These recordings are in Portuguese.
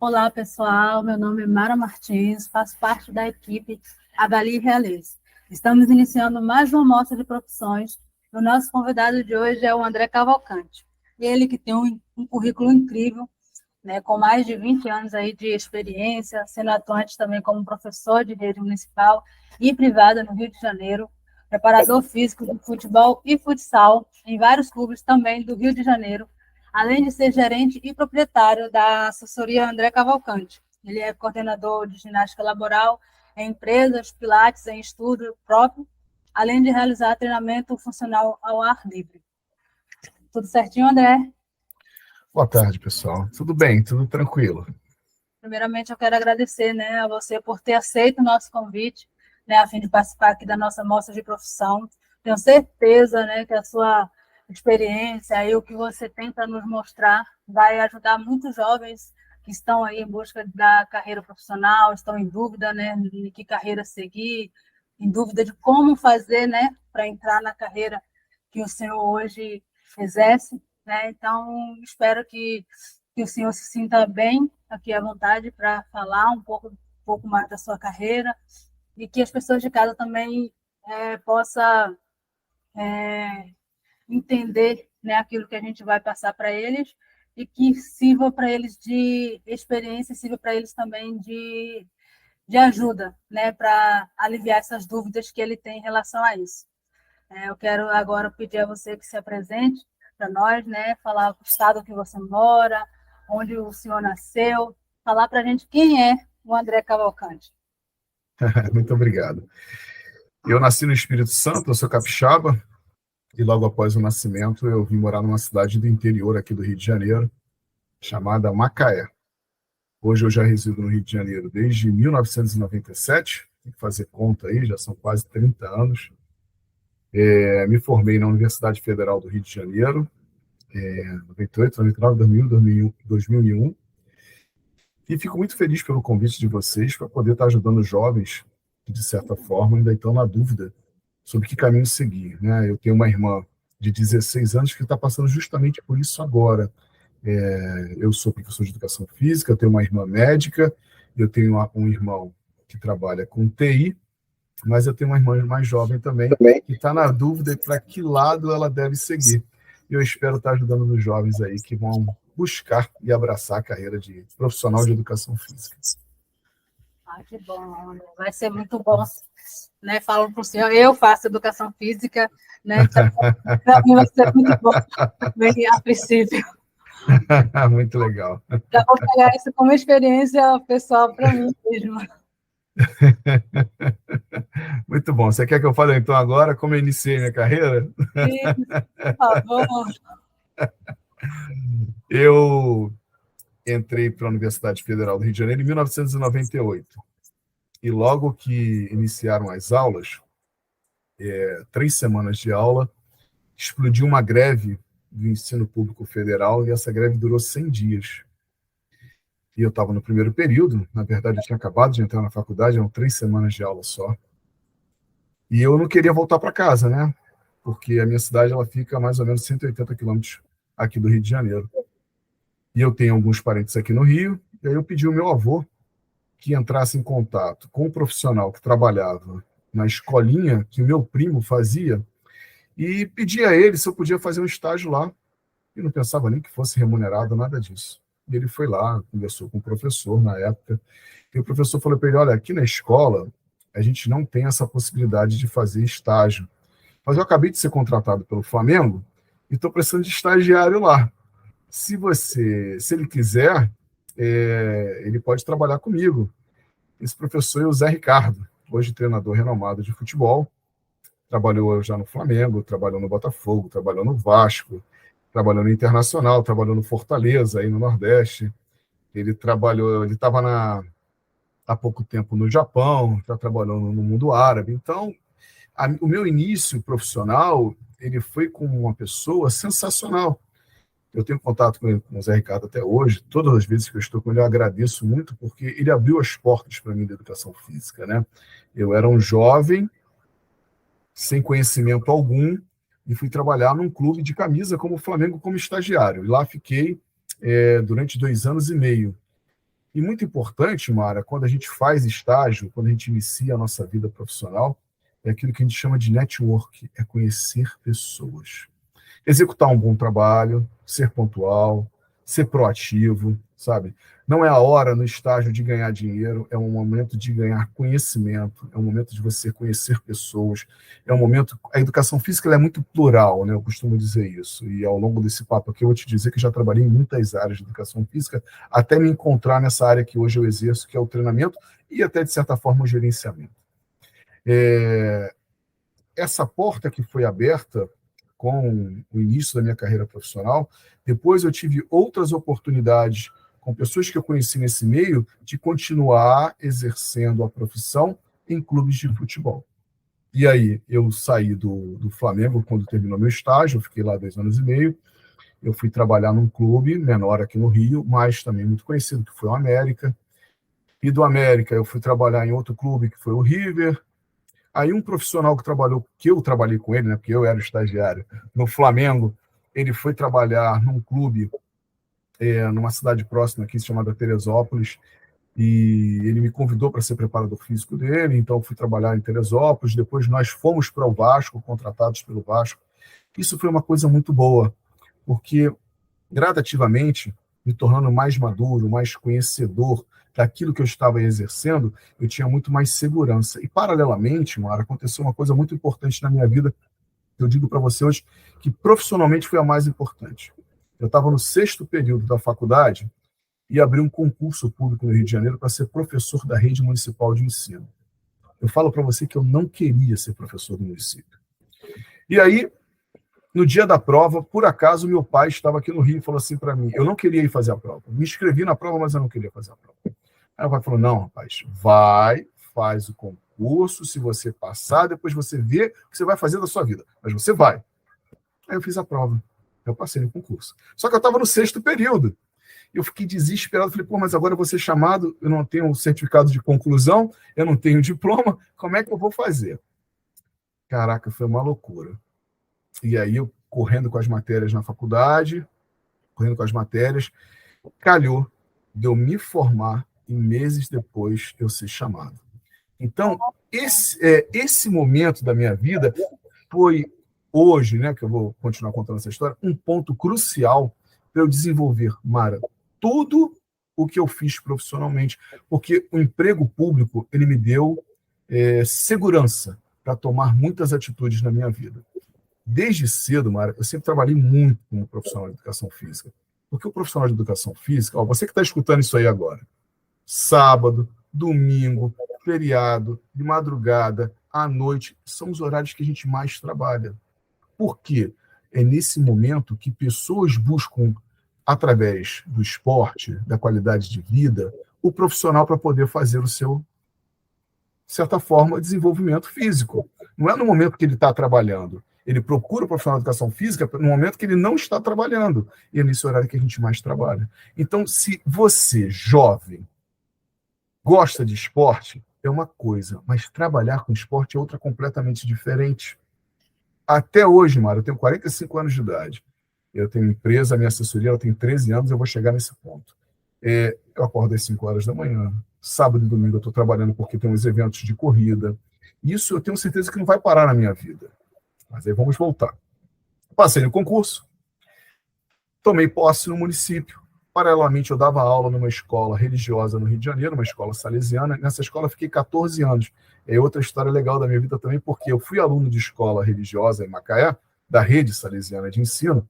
Olá, pessoal. Meu nome é Mara Martins, faço parte da equipe Avalie e Realize. Estamos iniciando mais uma mostra de profissões. O nosso convidado de hoje é o André Cavalcante. Ele que tem um currículo incrível, né, com mais de 20 anos aí de experiência, sendo atuante também como professor de rede municipal e privada no Rio de Janeiro, preparador físico de futebol e futsal em vários clubes também do Rio de Janeiro, além de ser gerente e proprietário da assessoria André Cavalcante. Ele é coordenador de ginástica laboral em empresas, pilates em estudo próprio, além de realizar treinamento funcional ao ar livre. Tudo certinho, André? Boa tarde, pessoal. Tudo bem, tudo tranquilo. Primeiramente, eu quero agradecer, né, a você por ter aceito o nosso convite, né, a fim de participar aqui da nossa mostra de profissão. Tenho certeza, né, que a sua experiência e o que você tem para nos mostrar vai ajudar muitos jovens que estão aí em busca da carreira profissional, estão em dúvida, né, de que carreira seguir, em dúvida de como fazer, né, para entrar na carreira que o senhor hoje exerce, né? Então, espero que o senhor se sinta bem aqui à vontade para falar um pouco mais da sua carreira e que as pessoas de casa também possam entender, né, aquilo que a gente vai passar para eles e que sirva para eles de experiência, sirva para eles também de ajuda, né, para aliviar essas dúvidas que ele tem em relação a isso. Eu quero agora pedir a você que se apresente para nós, né, falar o estado que você mora, onde o senhor nasceu, falar para a gente quem é o André Cavalcante. Muito obrigado. Eu nasci no Espírito Santo, eu sou capixaba, e logo após o nascimento eu vim morar numa cidade do interior aqui do Rio de Janeiro, chamada Macaé. Hoje eu já resido no Rio de Janeiro desde 1997, tem que fazer conta aí, já são quase 30 anos. Me formei na Universidade Federal do Rio de Janeiro, 98, 99, 2000, 2001, e fico muito feliz pelo convite de vocês para poder estar ajudando os jovens que, de certa forma, ainda estão na dúvida sobre que caminho seguir, né? Eu tenho uma irmã de 16 anos que está passando justamente por isso agora. Eu sou professor de educação física, eu tenho uma irmã médica, eu tenho um irmão que trabalha com TI, mas eu tenho uma irmã mais jovem também, que está na dúvida para que lado ela deve seguir. E eu espero estar ajudando os jovens aí que vão buscar e abraçar a carreira de profissional de educação física. Que bom, vai ser muito bom, né? Falo para o senhor, eu faço educação física, né? Então, para mim vai ser muito bom, bem a princípio. Muito legal. Já vou pegar isso como experiência pessoal para mim mesmo. Muito bom. Você quer que eu fale então agora como eu iniciei minha carreira? Sim, por favor. Eu entrei para a Universidade Federal do Rio de Janeiro em 1998. E logo que iniciaram as aulas, 3 semanas de aula, explodiu uma greve do ensino público federal e essa greve durou 100 dias. E eu estava no primeiro período, na verdade eu tinha acabado de entrar na faculdade, eram 3 semanas de aula só. E eu não queria voltar para casa, né? Porque a minha cidade ela fica a mais ou menos 180 quilômetros aqui do Rio de Janeiro. E eu tenho alguns parentes aqui no Rio, e aí eu pedi ao meu avô que entrasse em contato com um profissional que trabalhava na escolinha que o meu primo fazia e pedi a ele se eu podia fazer um estágio lá. E não pensava nem que fosse remunerado, nada disso. E ele foi lá, conversou com o professor na época, e o professor falou para ele, olha, aqui na escola a gente não tem essa possibilidade de fazer estágio. Mas eu acabei de ser contratado pelo Flamengo e estou precisando de estagiário lá. Se ele quiser, ele pode trabalhar comigo. Esse professor é o Zé Ricardo, hoje treinador renomado de futebol, trabalhou já no Flamengo, trabalhou no Botafogo, trabalhou no Vasco, trabalhou no Internacional, trabalhou no Fortaleza, aí no Nordeste. Ele estava há pouco tempo no Japão, está trabalhando no mundo árabe. Então, o meu início profissional, ele foi com uma pessoa sensacional. Eu tenho contato com o Zé Ricardo até hoje, todas as vezes que eu estou com ele, eu agradeço muito, porque ele abriu as portas para mim da educação física, né? Eu era um jovem, sem conhecimento algum, e fui trabalhar num clube de camisa como o Flamengo, como estagiário. E lá fiquei durante 2 anos e meio. E muito importante, Mara, quando a gente faz estágio, quando a gente inicia a nossa vida profissional, é aquilo que a gente chama de network, é conhecer pessoas. Executar um bom trabalho, ser pontual, ser proativo, sabe? Não é a hora no estágio de ganhar dinheiro, é um momento de ganhar conhecimento, é um momento de você conhecer pessoas, é um momento... A educação física ela é muito plural, né? Eu costumo dizer isso, e ao longo desse papo aqui eu vou te dizer que já trabalhei em muitas áreas de educação física, até me encontrar nessa área que hoje eu exerço, que é o treinamento e até, de certa forma, o gerenciamento. Essa porta que foi aberta com o início da minha carreira profissional, depois eu tive outras oportunidades com pessoas que eu conheci nesse meio de continuar exercendo a profissão em clubes de futebol. E aí eu saí do Flamengo quando terminou meu estágio, eu fiquei lá 2 anos e meio, eu fui trabalhar num clube menor aqui no Rio, mas também muito conhecido, que foi o América. E do América eu fui trabalhar em outro clube, que foi o River. Aí um profissional que eu trabalhei com ele, né, porque eu era o estagiário, no Flamengo, ele foi trabalhar num clube, numa cidade próxima aqui, chamada Teresópolis, e ele me convidou para ser preparador físico dele, então eu fui trabalhar em Teresópolis, depois nós fomos para o Vasco, contratados pelo Vasco. Isso foi uma coisa muito boa, porque gradativamente, me tornando mais maduro, mais conhecedor daquilo que eu estava exercendo, eu tinha muito mais segurança. E, paralelamente, Mara, aconteceu uma coisa muito importante na minha vida, que eu digo para você hoje, que profissionalmente foi a mais importante. Eu estava no 6º período da faculdade e abri um concurso público no Rio de Janeiro para ser professor da rede municipal de ensino. Eu falo para você que eu não queria ser professor do município. E aí, no dia da prova, por acaso, meu pai estava aqui no Rio e falou assim para mim, eu não queria ir fazer a prova. Me inscrevi na prova, mas eu não queria fazer a prova. Aí o pai falou, não, rapaz, vai, faz o concurso, se você passar, depois você vê o que você vai fazer da sua vida. Mas você vai. Aí eu fiz a prova. Eu passei no concurso. Só que eu estava no 6º período. Eu fiquei desesperado. Falei, pô, mas agora eu vou ser chamado, eu não tenho um certificado de conclusão, eu não tenho diploma, como é que eu vou fazer? Caraca, foi uma loucura. E aí eu correndo com as matérias na faculdade, correndo com as matérias, calhou de eu me formar e meses depois eu ser chamado. Então, esse momento da minha vida foi hoje, né, que eu vou continuar contando essa história, um ponto crucial para eu desenvolver, Mara, tudo o que eu fiz profissionalmente, porque o emprego público ele me deu segurança para tomar muitas atitudes na minha vida. Desde cedo, Mara, eu sempre trabalhei muito como profissional de educação física. Porque o profissional de educação física, ó, você que está escutando isso aí agora, sábado, domingo, feriado, de madrugada, à noite, são os horários que a gente mais trabalha. Por quê? É nesse momento que pessoas buscam, através do esporte, da qualidade de vida, o profissional para poder fazer o seu, de certa forma, desenvolvimento físico. Não é no momento que ele está trabalhando. Ele procura o profissional de educação física no momento que ele não está trabalhando. E é nesse horário que a gente mais trabalha. Então, se você, jovem, gosta de esporte, é uma coisa, mas trabalhar com esporte é outra completamente diferente. Até hoje, Mário, eu tenho 45 anos de idade. Eu tenho empresa, a minha assessoria ela tem 13 anos, eu vou chegar nesse ponto. Eu acordo às 5 horas da manhã. Sábado e domingo eu estou trabalhando porque tem uns eventos de corrida. Isso eu tenho certeza que não vai parar na minha vida. Mas aí vamos voltar. Passei no concurso, tomei posse no município. Paralelamente, eu dava aula numa escola religiosa no Rio de Janeiro, uma escola salesiana. Nessa escola eu fiquei 14 anos. É outra história legal da minha vida também, porque eu fui aluno de escola religiosa em Macaé, da rede salesiana de ensino,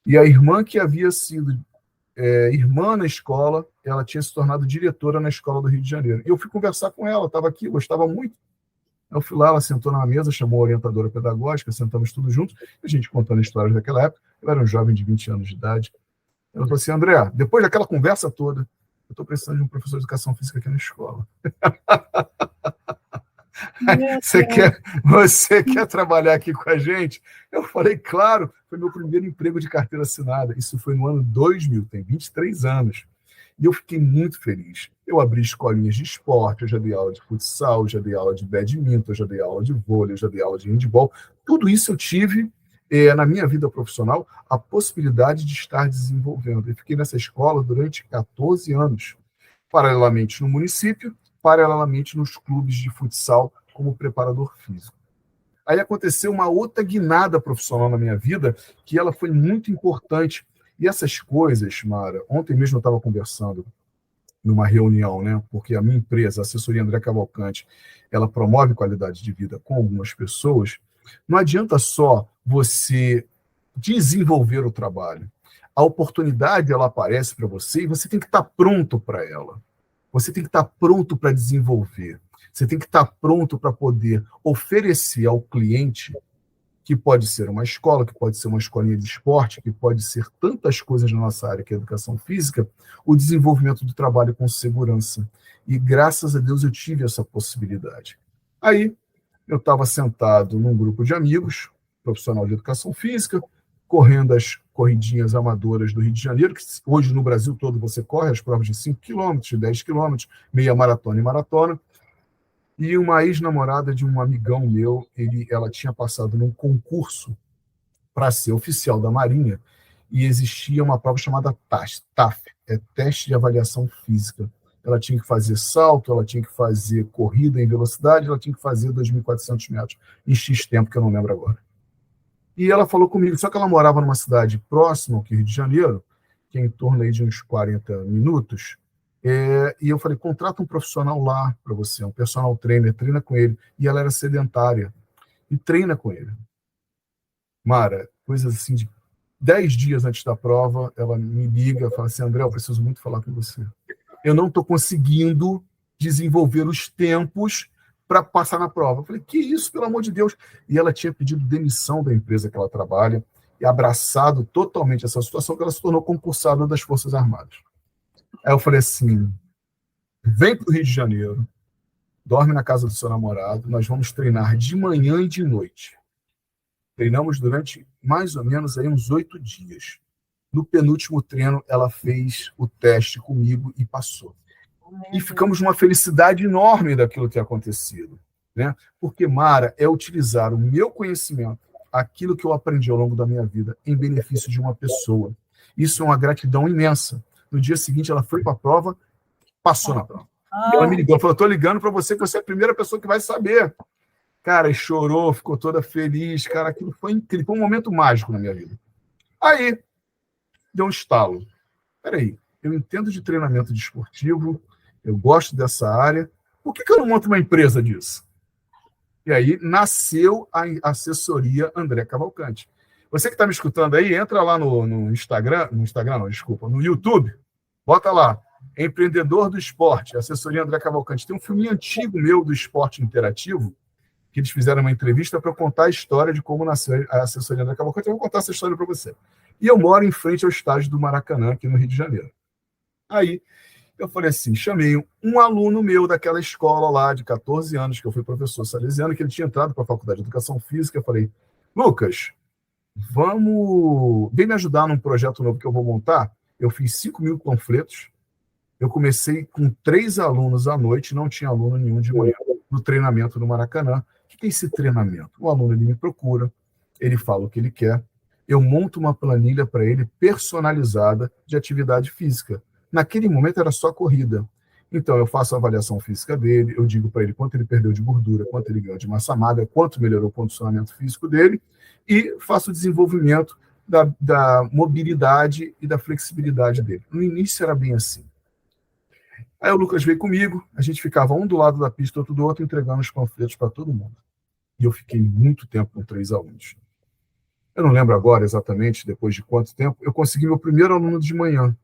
e a irmã que havia sido irmã na escola, ela tinha se tornado diretora na escola do Rio de Janeiro. E eu fui conversar com ela, estava aqui, gostava muito. Eu fui lá, ela sentou na mesa, chamou a orientadora pedagógica, sentamos tudo juntos, a gente contando histórias daquela época. Eu era um jovem de 20 anos de idade. Ela falou assim, André, depois daquela conversa toda, eu estou precisando de um professor de educação física aqui na escola. Você quer trabalhar aqui com a gente? Eu falei, claro, foi meu primeiro emprego de carteira assinada. Isso foi no ano 2000, tem 23 anos. E eu fiquei muito feliz. Eu abri escolinhas de esporte, eu já dei aula de futsal, já dei aula de badminton, já dei aula de vôlei, já dei aula de handebol. Tudo isso eu tive, na minha vida profissional, a possibilidade de estar desenvolvendo. Eu fiquei nessa escola durante 14 anos. paralelamente no município, paralelamente nos clubes de futsal como preparador físico. Aí aconteceu uma outra guinada profissional na minha vida, que ela foi muito importante. E essas coisas, Mara, ontem mesmo eu estava conversando numa reunião, né? Porque a minha empresa, a assessoria André Cavalcante, ela promove qualidade de vida com algumas pessoas. Não adianta só você desenvolver o trabalho. A oportunidade, ela aparece para você e você tem que estar pronto para ela. Você tem que estar pronto para desenvolver. Você tem que estar pronto para poder oferecer ao cliente, que pode ser uma escola, que pode ser uma escolinha de esporte, que pode ser tantas coisas na nossa área, que é a educação física, o desenvolvimento do trabalho com segurança. E graças a Deus eu tive essa possibilidade. Aí eu estava sentado num grupo de amigos, profissional de educação física, correndo as corridinhas amadoras do Rio de Janeiro, que hoje no Brasil todo você corre as provas de 5 quilômetros, de 10 quilômetros, meia maratona e maratona. E uma ex-namorada de um amigão meu, ela tinha passado num concurso para ser oficial da Marinha, e existia uma prova chamada TAF, é Teste de Avaliação Física. Ela tinha que fazer salto, ela tinha que fazer corrida em velocidade, ela tinha que fazer 2.400 metros em X tempo, que eu não lembro agora. E ela falou comigo, só que ela morava numa cidade próxima ao Rio de Janeiro, que é em torno aí de uns 40 minutos, e eu falei, contrata um profissional lá para você, um personal trainer, treina com ele. E ela era sedentária, e treina com ele. Mara, coisas assim de 10 dias antes da prova, ela me liga, fala assim, André, eu preciso muito falar com você. Eu não estou conseguindo desenvolver os tempos para passar na prova. Eu falei, que isso, pelo amor de Deus? E ela tinha pedido demissão da empresa que ela trabalha e abraçado totalmente essa situação, que ela se tornou concursada das Forças Armadas. Aí eu falei assim, vem para o Rio de Janeiro, dorme na casa do seu namorado, nós vamos treinar de manhã e de noite. Treinamos durante mais ou menos aí uns 8 dias. No penúltimo treino, ela fez o teste comigo e passou. E ficamos numa felicidade enorme daquilo ter acontecido, né? Porque, Mara, é utilizar o meu conhecimento, aquilo que eu aprendi ao longo da minha vida, em benefício de uma pessoa. Isso é uma gratidão imensa. No dia seguinte, ela foi para a prova, passou na prova. E ela me ligou, falou, estou ligando para você, que você é a primeira pessoa que vai saber. Cara, chorou, ficou toda feliz. Cara, aquilo foi incrível, foi um momento mágico na minha vida. Aí, deu um estalo. Peraí, eu entendo de treinamento desportivo, eu gosto dessa área, por que eu não monto uma empresa disso? E aí nasceu a assessoria André Cavalcante. Você que está me escutando aí, entra lá no Instagram, no YouTube, bota lá, Empreendedor do Esporte, assessoria André Cavalcante. Tem um filme antigo meu do esporte interativo, que eles fizeram uma entrevista para contar a história de como nasceu a assessoria André Cavalcante. Eu vou contar essa história para você. E eu moro em frente ao estádio do Maracanã, aqui no Rio de Janeiro. Aí, eu falei assim, chamei um aluno meu daquela escola lá, de 14 anos, que eu fui professor salesiano, que ele tinha entrado para a Faculdade de Educação Física. Eu falei, Lucas, vem me ajudar num projeto novo que eu vou montar. Eu fiz 5.000 panfletos. Eu comecei com 3 alunos à noite, não tinha aluno nenhum de manhã, no treinamento no Maracanã. O que é esse treinamento? O aluno ele me procura, ele fala o que ele quer, eu monto uma planilha para ele personalizada de atividade física. Naquele momento era só corrida. Então, eu faço a avaliação física dele, eu digo para ele quanto ele perdeu de gordura, quanto ele ganhou de massa magra, quanto melhorou o condicionamento físico dele, e faço o desenvolvimento da mobilidade e da flexibilidade dele. No início era bem assim. Aí o Lucas veio comigo, a gente ficava um do lado da pista, outro do outro, entregando os panfletos para todo mundo. E eu fiquei muito tempo com 3 alunos. Eu não lembro agora exatamente, depois de quanto tempo, eu consegui meu primeiro aluno de manhã.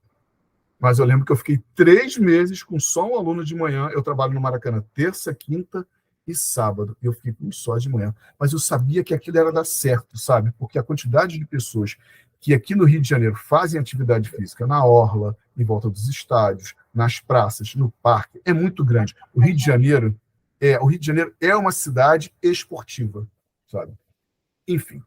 Mas eu lembro que eu fiquei 3 meses com só um aluno de manhã. Eu trabalho no Maracanã terça, quinta e sábado. E eu fiquei com um só de manhã. Mas eu sabia que aquilo era dar certo, sabe? Porque a quantidade de pessoas que aqui no Rio de Janeiro fazem atividade física na orla, em volta dos estádios, nas praças, no parque, é muito grande. O Rio de Janeiro é uma cidade esportiva, sabe? Enfim,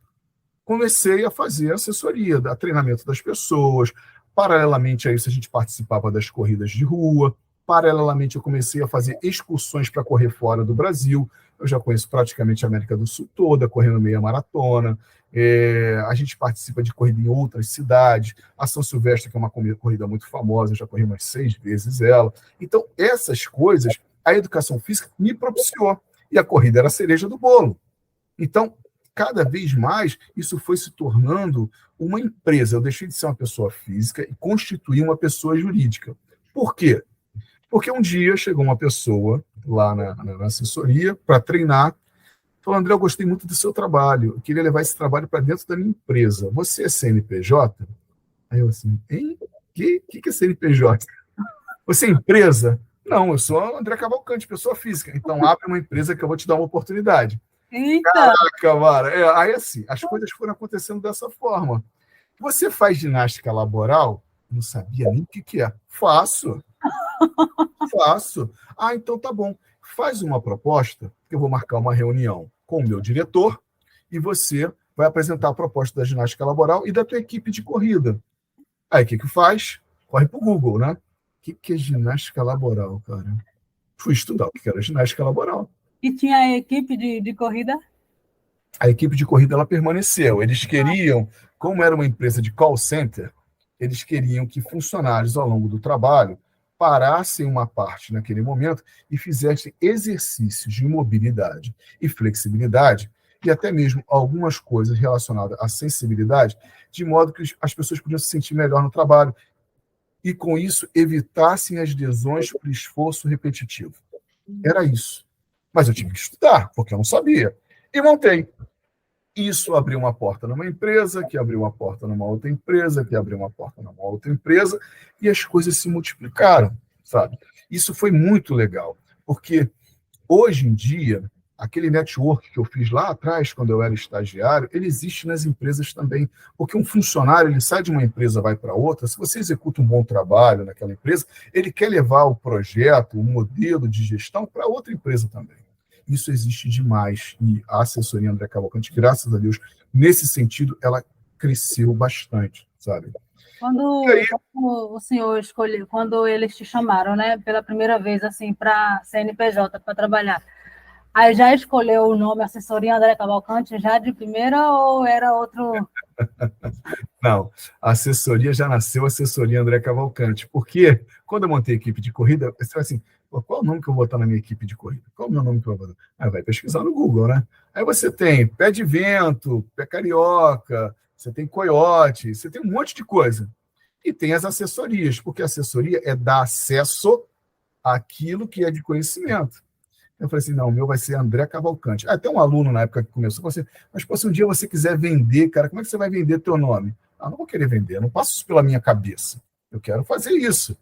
comecei a fazer assessoria, a treinamento das pessoas. Paralelamente a isso, a gente participava das corridas de rua. Paralelamente, eu comecei a fazer excursões para correr fora do Brasil. Eu já conheço praticamente a América do Sul toda, correndo meia maratona. A gente participa de corrida em outras cidades. A São Silvestre, que é uma corrida muito famosa, eu já corri umas 6 vezes ela. Então, essas coisas, a educação física me propiciou. E a corrida era a cereja do bolo. Então, cada vez mais, isso foi se tornando uma empresa. Eu deixei de ser uma pessoa física e constituí uma pessoa jurídica. Por quê? Porque um dia chegou uma pessoa lá na assessoria para treinar, falou: André, eu gostei muito do seu trabalho, eu queria levar esse trabalho para dentro da minha empresa. Você é CNPJ? Aí eu assim, hein? Que é CNPJ? Você é empresa? Não, eu sou André Cavalcante, pessoa física. Então abre uma empresa que eu vou te dar uma oportunidade. Eita! Caraca, Mara. Aí assim, as coisas foram acontecendo dessa forma. Você faz ginástica laboral? Não sabia nem o que é. Faço. Ah, então tá bom. Faz uma proposta, que eu vou marcar uma reunião com o meu diretor e você vai apresentar a proposta da ginástica laboral e da tua equipe de corrida. Aí o que faz? Corre pro Google, né? O que é ginástica laboral, cara? Fui estudar o que era ginástica laboral. E tinha a equipe de corrida? A equipe de corrida ela permaneceu. Eles queriam, como era uma empresa de call center, eles queriam que funcionários, ao longo do trabalho, parassem uma parte naquele momento e fizessem exercícios de mobilidade e flexibilidade e até mesmo algumas coisas relacionadas à sensibilidade, de modo que as pessoas podiam se sentir melhor no trabalho e, com isso, evitassem as lesões por esforço repetitivo. Era isso. Mas eu tive que estudar, porque eu não sabia. E montei. Isso abriu uma porta numa empresa, que abriu uma porta numa outra empresa, que abriu uma porta numa outra empresa, e as coisas se multiplicaram, sabe? Isso foi muito legal, porque hoje em dia, aquele network que eu fiz lá atrás, quando eu era estagiário, ele existe nas empresas também, porque um funcionário, ele sai de uma empresa, vai para outra, se você executa um bom trabalho naquela empresa, ele quer levar o projeto, o modelo de gestão para outra empresa também. Isso existe demais. E a assessoria André Cavalcante, graças a Deus, nesse sentido, ela cresceu bastante, sabe? Quando o senhor escolheu, quando eles te chamaram, né, pela primeira vez, assim, para CNPJ, para trabalhar, aí já escolheu o nome Assessoria André Cavalcante já de primeira ou era outro? Não, a assessoria já nasceu assessoria André Cavalcante, porque quando eu montei a equipe de corrida, você vai assim, qual é o nome que eu vou botar na minha equipe de corrida? Qual é o meu nome que eu vou botar? Aí vai pesquisar no Google, né? Aí você tem pé de vento, pé carioca, você tem coiote, você tem um monte de coisa. E tem as assessorias, porque a assessoria é dar acesso àquilo que é de conhecimento. Eu falei assim, não, o meu vai ser André Cavalcante. Até um aluno na época que começou, falou assim, mas pô, se um dia você quiser vender, cara, como é que você vai vender teu nome? Ah, não vou querer vender, não passo isso pela minha cabeça. Eu quero fazer isso.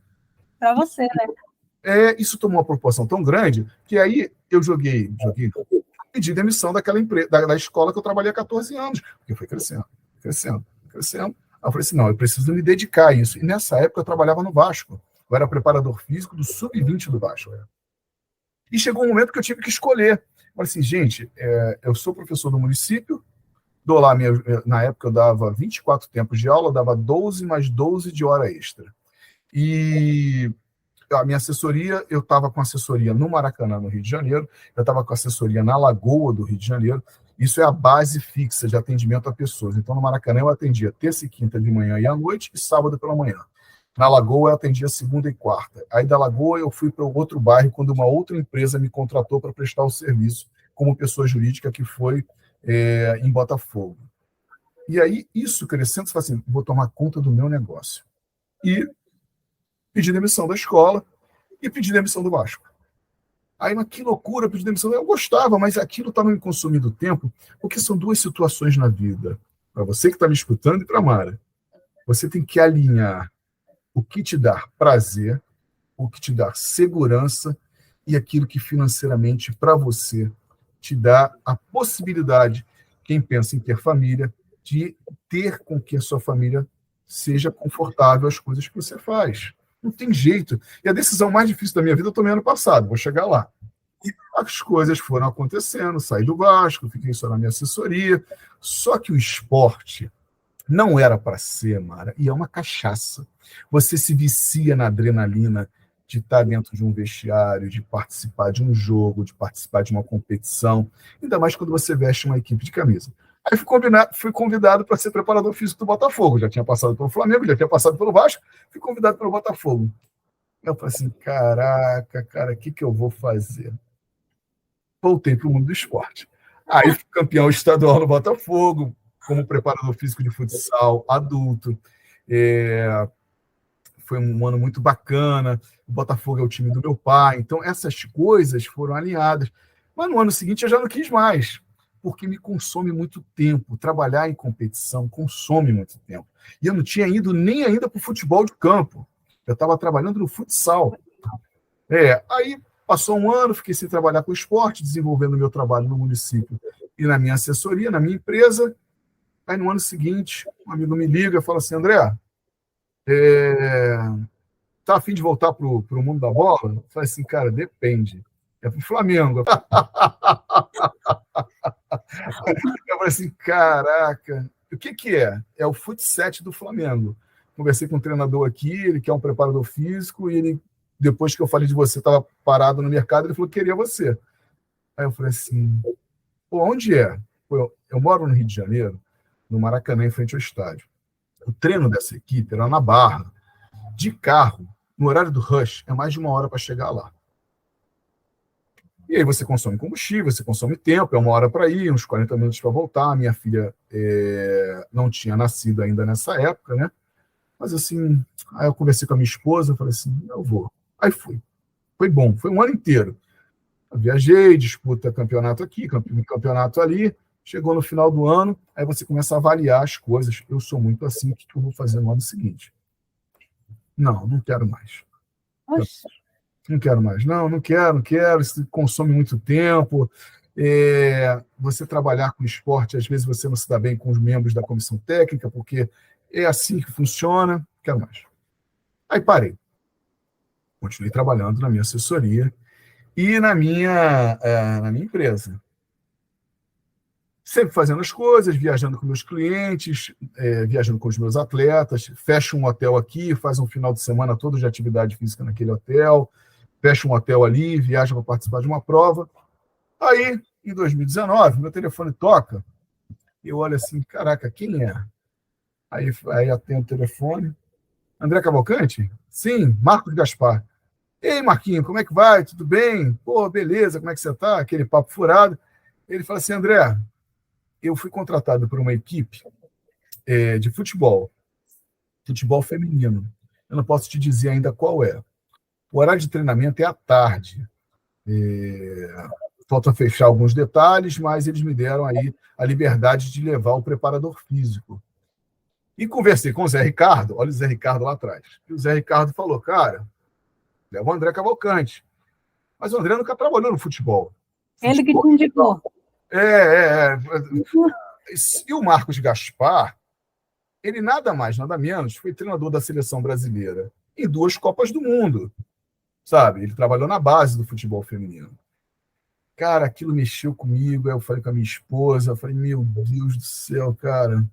Para você, né? Isso tomou uma proporção tão grande que aí eu pedi demissão daquela empresa, da escola que eu trabalhei há 14 anos, porque foi crescendo. Aí eu falei assim, não, eu preciso me dedicar a isso. E nessa época eu trabalhava no Vasco. Eu era preparador físico do Sub-20 do Vasco. E chegou um momento que eu tive que escolher. Eu falei assim, gente, eu sou professor do município, dou lá, na época eu dava 24 tempos de aula, dava 12 mais 12 de hora extra. E a minha assessoria, eu estava com assessoria no Maracanã, no Rio de Janeiro, eu estava com assessoria na Lagoa do Rio de Janeiro, isso é a base fixa de atendimento a pessoas. Então, no Maracanã, eu atendia terça e quinta de manhã e à noite, e sábado pela manhã. Na Lagoa, eu atendia segunda e quarta. Aí, da Lagoa, eu fui para outro bairro, quando uma outra empresa me contratou para prestar o serviço, como pessoa jurídica, que foi em Botafogo. E aí, isso crescendo, você fala assim, vou tomar conta do meu negócio. E pedi demissão da escola e pedi demissão do Vasco. Aí, mas que loucura, pedir demissão. Eu gostava, mas aquilo estava me consumindo tempo, porque são duas situações na vida. Para você que está me escutando e para a Mara. Você tem que alinhar o que te dá prazer, o que te dá segurança e aquilo que financeiramente para você te dá a possibilidade, quem pensa em ter família, de ter com que a sua família seja confortável as coisas que você faz. Não tem jeito. E a decisão mais difícil da minha vida eu tomei ano passado, vou chegar lá. E as coisas foram acontecendo, saí do Vasco, fiquei só na minha assessoria. Só que o esporte não era para ser, Mara, e é uma cachaça. Você se vicia na adrenalina de estar dentro de um vestiário, de participar de um jogo, de participar de uma competição, ainda mais quando você veste uma equipe de camisa. Aí fui convidado para ser preparador físico do Botafogo. Já tinha passado pelo Flamengo, já tinha passado pelo Vasco, fui convidado pelo Botafogo. Eu falei assim, caraca, cara, o que eu vou fazer? Voltei para o mundo do esporte. Aí fui campeão estadual no Botafogo, como preparador físico de futsal adulto. Foi um ano muito bacana. O Botafogo é o time do meu pai. Então, essas coisas foram alinhadas. Mas no ano seguinte eu já não quis mais, porque me consome muito tempo. Trabalhar em competição consome muito tempo. E eu não tinha ido nem ainda para o futebol de campo. Eu estava trabalhando no futsal. Aí passou um ano, fiquei sem trabalhar com esporte, desenvolvendo meu trabalho no município e na minha assessoria, na minha empresa. Aí no ano seguinte, um amigo me liga e fala assim, André, tá a fim de voltar pro mundo da bola? Eu falei assim, cara, depende. É pro Flamengo. Eu falei assim, caraca, o que é? É o futsal do Flamengo. Conversei com um treinador aqui, ele que é um preparador físico, e ele, depois que eu falei de você, estava parado no mercado, ele falou que queria você. Aí eu falei assim, pô, onde é? Pô, eu moro no Rio de Janeiro, no Maracanã, em frente ao estádio. O treino dessa equipe era na Barra. De carro, no horário do rush, é mais de 1 hora para chegar lá. E aí você consome combustível, você consome tempo, é 1 hora para ir, uns 40 minutos para voltar. Minha filha não tinha nascido ainda nessa época, né? Mas assim, aí eu conversei com a minha esposa, falei assim, eu vou. Aí fui. Foi bom, foi um ano inteiro. Eu viajei, disputa campeonato aqui, campeonato ali. Chegou no final do ano, aí você começa a avaliar as coisas. Eu sou muito assim, o que eu vou fazer no ano seguinte? Não quero mais. Oxe. Não quero mais. Não quero. Isso consome muito tempo. Você trabalhar com esporte, às vezes você não se dá bem com os membros da comissão técnica, porque é assim que funciona. Não quero mais. Aí parei. Continuei trabalhando na minha assessoria e na minha empresa. Sempre fazendo as coisas, viajando com meus clientes, viajando com os meus atletas, fecho um hotel aqui, faz um final de semana todo de atividade física naquele hotel, fecho um hotel ali, viaja para participar de uma prova. Aí, em 2019, meu telefone toca, e eu olho assim, caraca, quem é? Aí atendo o telefone. André Cavalcante? Sim, Marcos Gaspar. Ei, Marquinho, como é que vai? Tudo bem? Pô, beleza, como é que você tá? Aquele papo furado. Ele fala assim, André, eu fui contratado por uma equipe de futebol feminino. Eu não posso te dizer ainda qual é. O horário de treinamento é à tarde. Falta fechar alguns detalhes, mas eles me deram aí a liberdade de levar o preparador físico. E conversei com o Zé Ricardo, olha o Zé Ricardo lá atrás. E o Zé Ricardo falou, cara, leva o André Cavalcante. Mas o André nunca trabalhou no futebol. Ele que te indicou. E o Marcos Gaspar, ele nada mais, nada menos, foi treinador da seleção brasileira em 2 Copas do Mundo, sabe? Ele trabalhou na base do futebol feminino. Cara, aquilo mexeu comigo, aí eu falei com a minha esposa, eu falei, meu Deus do céu, cara.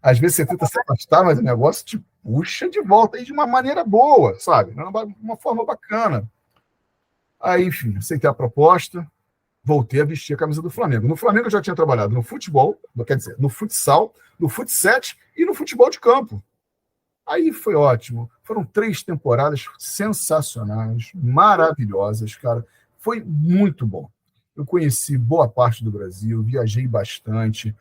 Às vezes você tenta se afastar, mas o negócio te puxa de volta aí de uma maneira boa, sabe? Uma forma bacana. Aí, enfim, aceitei a proposta, voltei a vestir a camisa do Flamengo. No Flamengo eu já tinha trabalhado no futebol, quer dizer, no futsal, no futsal e no futebol de campo. Aí foi ótimo. Foram 3 temporadas sensacionais, maravilhosas, cara. Foi muito bom. Eu conheci boa parte do Brasil, viajei bastante,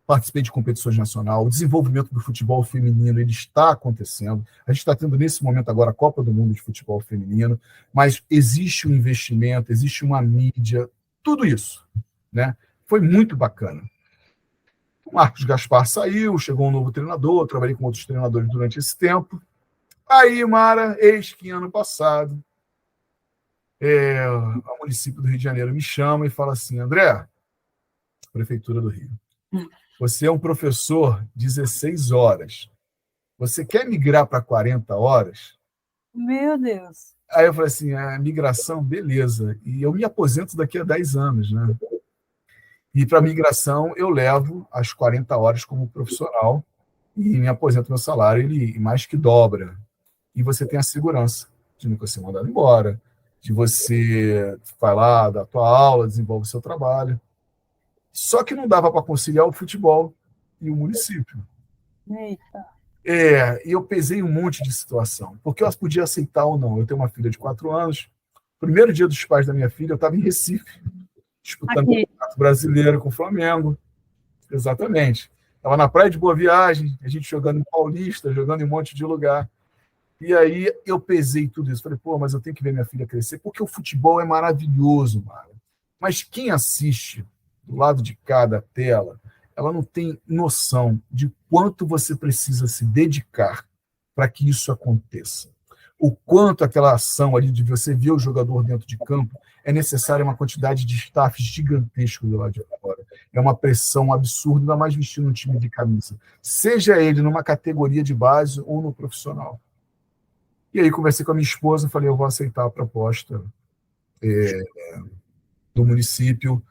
participei de competições nacionais, o desenvolvimento do futebol feminino ele está acontecendo. A gente está tendo nesse momento agora a Copa do Mundo de futebol feminino, mas existe um investimento, existe uma mídia, tudo isso, né? Foi muito bacana. O Marcos Gaspar saiu, chegou um novo treinador, trabalhei com outros treinadores durante esse tempo. Aí, Mara, eis que ano passado, o município do Rio de Janeiro me chama e fala assim, André, Prefeitura do Rio, você é um professor 16 horas. Você quer migrar para 40 horas? Meu Deus. Aí eu falei assim, migração, beleza. E eu me aposento daqui a 10 anos, né? E para migração eu levo as 40 horas como profissional e me aposento meu salário, ele mais que dobra. e você tem a segurança de nunca ser mandado embora, de você vai lá, dá a tua aula, desenvolve o seu trabalho. Só que não dava para conciliar o futebol e o município. Eita. E eu pesei um monte de situação, porque eu podia aceitar ou não. Eu tenho uma filha de 4 anos. Primeiro dia dos pais da minha filha, eu estava em Recife, disputando o Aqui. Campeonato Brasileiro com o Flamengo. Exatamente. Estava na Praia de Boa Viagem, a gente jogando em Paulista, jogando em um monte de lugar. E aí eu pesei tudo isso. Falei, pô, mas eu tenho que ver minha filha crescer, porque o futebol é maravilhoso, Mara. Mas quem assiste do lado de cada tela, ela não tem noção de quanto você precisa se dedicar para que isso aconteça. O quanto aquela ação ali de você ver o jogador dentro de campo é necessária uma quantidade de staff gigantesco do lado de fora. É uma pressão absurda, ainda mais vestindo um time de camisa. Seja ele numa categoria de base ou no profissional. E aí conversei com a minha esposa, falei, eu vou aceitar a proposta do município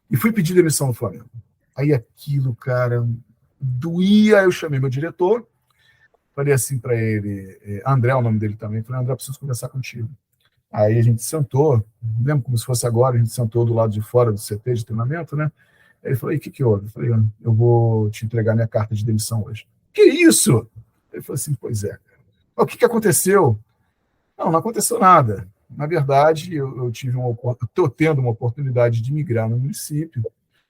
e fui pedir demissão do Flamengo. Aí aquilo, cara, doía. Eu chamei meu diretor, falei assim para ele, André é o nome dele também, falei, André, preciso conversar contigo. Aí a gente sentou, lembro como se fosse agora, a gente sentou do lado de fora do CT de treinamento, né? Aí ele falou, e o que houve? Eu falei, eu vou te entregar minha carta de demissão hoje. Que isso? Ele falou assim, pois é. O que aconteceu? Não aconteceu nada. Na verdade, eu estou tendo uma oportunidade de migrar no município.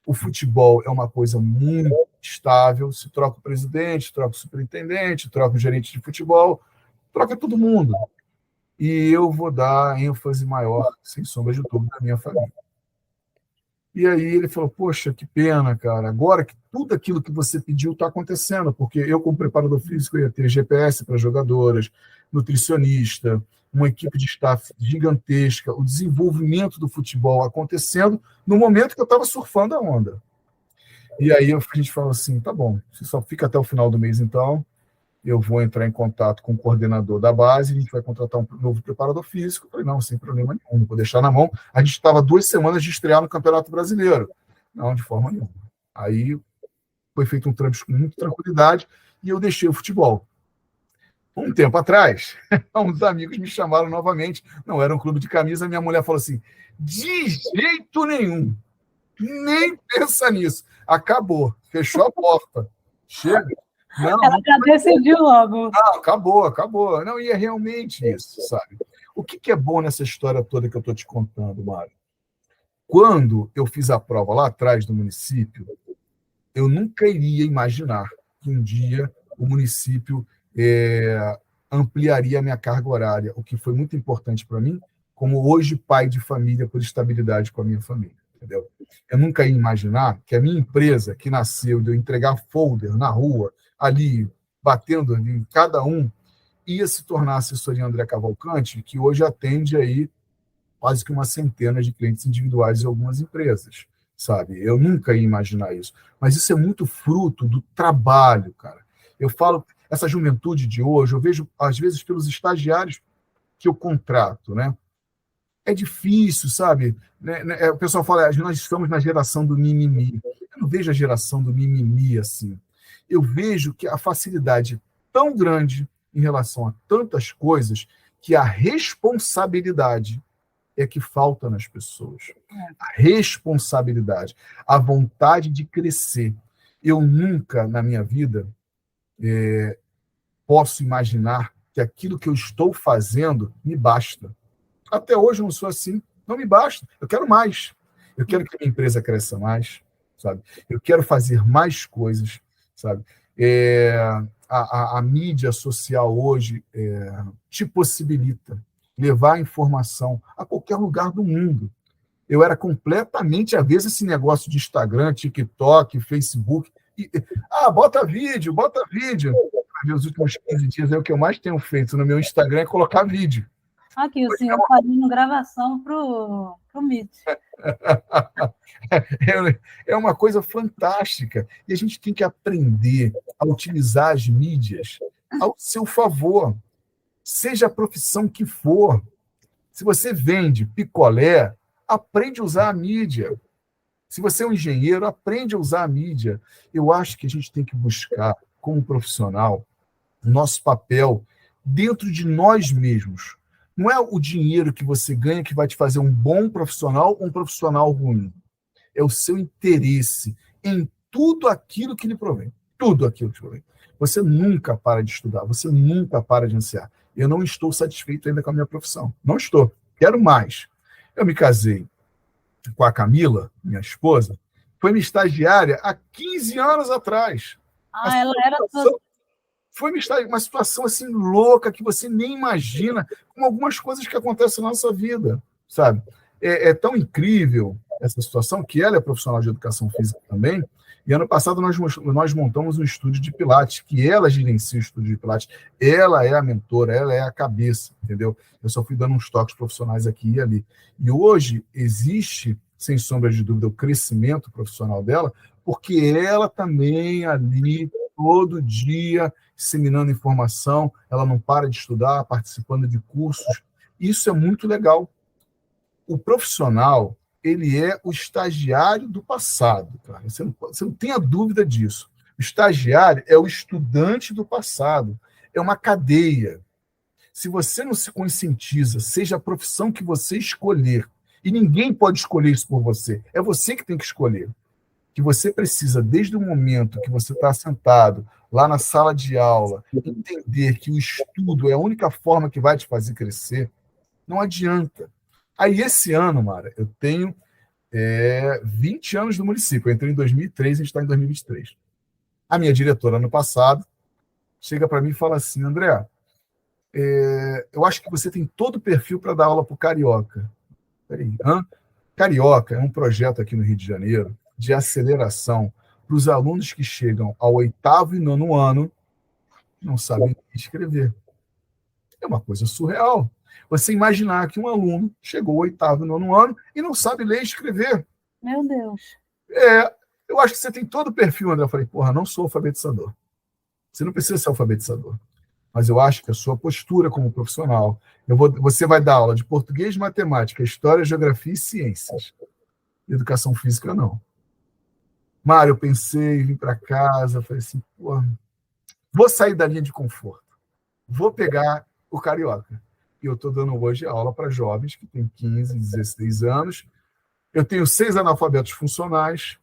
O futebol é uma coisa muito estável. Se troca o presidente, troca o superintendente, troca o gerente de futebol, troca todo mundo. E eu vou dar ênfase maior, sem sombra de dúvida, na minha família. E aí ele falou, poxa, que pena, cara. Agora que tudo aquilo que você pediu está acontecendo, porque eu, como preparador físico, ia ter GPS para jogadoras, nutricionista, uma equipe de staff gigantesca, o desenvolvimento do futebol acontecendo no momento que eu estava surfando a onda. E aí a gente falou assim, tá bom, você só fica até o final do mês, então, eu vou entrar em contato com o coordenador da base, a gente vai contratar um novo preparador físico. Eu falei, não, sem problema nenhum, não vou deixar na mão. A gente estava 2 semanas de estrear no Campeonato Brasileiro. Não, de forma nenhuma. Aí foi feito um trâmite com muita tranquilidade e eu deixei o futebol. Um tempo atrás, uns amigos me chamaram novamente. Não era um clube de camisa, minha mulher falou assim, de jeito nenhum, nem pensa nisso. Acabou, fechou a porta. Chega. Não, ela já decidiu logo. Não, acabou. Não, e é realmente isso, sabe? O que é bom nessa história toda que eu estou te contando, Mário? Quando eu fiz a prova lá atrás do município, eu nunca iria imaginar que um dia o município ampliaria a minha carga horária, o que foi muito importante para mim, como hoje pai de família, por estabilidade com a minha família. Entendeu? Eu nunca ia imaginar que a minha empresa, que nasceu de eu entregar folder na rua, ali, batendo em cada um, ia se tornar a assessoria André Cavalcante, que hoje atende aí quase que uma centena de clientes individuais de algumas empresas, sabe? Eu nunca ia imaginar isso. Mas isso é muito fruto do trabalho, cara. Eu falo, essa juventude de hoje, eu vejo, às vezes, pelos estagiários que eu contrato, né? É difícil, sabe? O pessoal fala, nós estamos na geração do mimimi. Eu não vejo a geração do mimimi assim. Eu vejo que a facilidade é tão grande em relação a tantas coisas que a responsabilidade é que falta nas pessoas. A responsabilidade, a vontade de crescer. Eu nunca, na minha vida, posso imaginar que aquilo que eu estou fazendo me basta. Até hoje eu não sou assim. Não me basta. Eu quero mais. Eu quero que a minha empresa cresça mais, sabe? Eu quero fazer mais coisas, sabe? A mídia social hoje te possibilita levar a informação a qualquer lugar do mundo. Eu era completamente avesso a esse negócio de Instagram, TikTok, Facebook. Bota vídeo. Os últimos 15 dias é o que eu mais tenho feito no meu Instagram, é colocar vídeo. Aqui, o senhor fazendo gravação para o Meet. É uma coisa fantástica. E a gente tem que aprender a utilizar as mídias ao seu favor. Seja a profissão que for. Se você vende picolé, aprende a usar a mídia. Se você é um engenheiro, aprende a usar a mídia. Eu acho que a gente tem que buscar, como profissional, o nosso papel dentro de nós mesmos. Não é o dinheiro que você ganha que vai te fazer um bom profissional ou um profissional ruim. É o seu interesse em tudo aquilo que lhe provém. Tudo aquilo que lhe provém. Você nunca para de estudar, você nunca para de ansiar. Eu não estou satisfeito ainda com a minha profissão. Não estou. Quero mais. Eu me casei com a Camila, minha esposa, foi minha estagiária há 15 anos atrás. Ela era toda... Foi uma situação assim louca que você nem imagina, com algumas coisas que acontecem na nossa vida, sabe? É tão incrível essa situação que ela é profissional de educação física também. E ano passado nós montamos um estúdio de Pilates, que ela gerencia o estúdio de Pilates. Ela é a mentora, ela é a cabeça, entendeu? Eu só fui dando uns toques profissionais aqui e ali. E hoje existe, sem sombra de dúvida, o crescimento profissional dela, porque ela também ali, todo dia, disseminando informação, ela não para de estudar, participando de cursos. Isso é muito legal. O profissional, ele é o estagiário do passado, cara. Você não tem a dúvida disso. O estagiário é o estudante do passado. É uma cadeia. Se você não se conscientiza, seja a profissão que você escolher, e ninguém pode escolher isso por você, é você que tem que escolher, que você precisa, desde o momento que você está sentado lá na sala de aula, entender que o estudo é a única forma que vai te fazer crescer, não adianta. Aí, esse ano, Mara, eu tenho 20 anos no município. Eu entrei em 2003, a gente está em 2023. A minha diretora, ano passado, chega para mim e fala assim: André, eu acho que você tem todo o perfil para dar aula para o Carioca. Peraí, Carioca é um projeto aqui no Rio de Janeiro de aceleração para os alunos que chegam ao 8º e 9º ano e não sabem escrever. É uma coisa surreal. Você imaginar que um aluno chegou ao 8º e 9º ano e não sabe ler e escrever. Meu Deus. Eu acho que você tem todo o perfil, André. Eu falei, porra, não sou alfabetizador. Você não precisa ser alfabetizador. Mas eu acho que a sua postura como profissional... Você vai dar aula de português, matemática, história, geografia e ciências. Educação física, não. Mário, eu pensei, vim para casa, falei assim, porra, vou sair da linha de conforto. Vou pegar o Carioca. E eu estou dando hoje aula para jovens que têm 15, 16 anos. Eu tenho 6 analfabetos funcionais.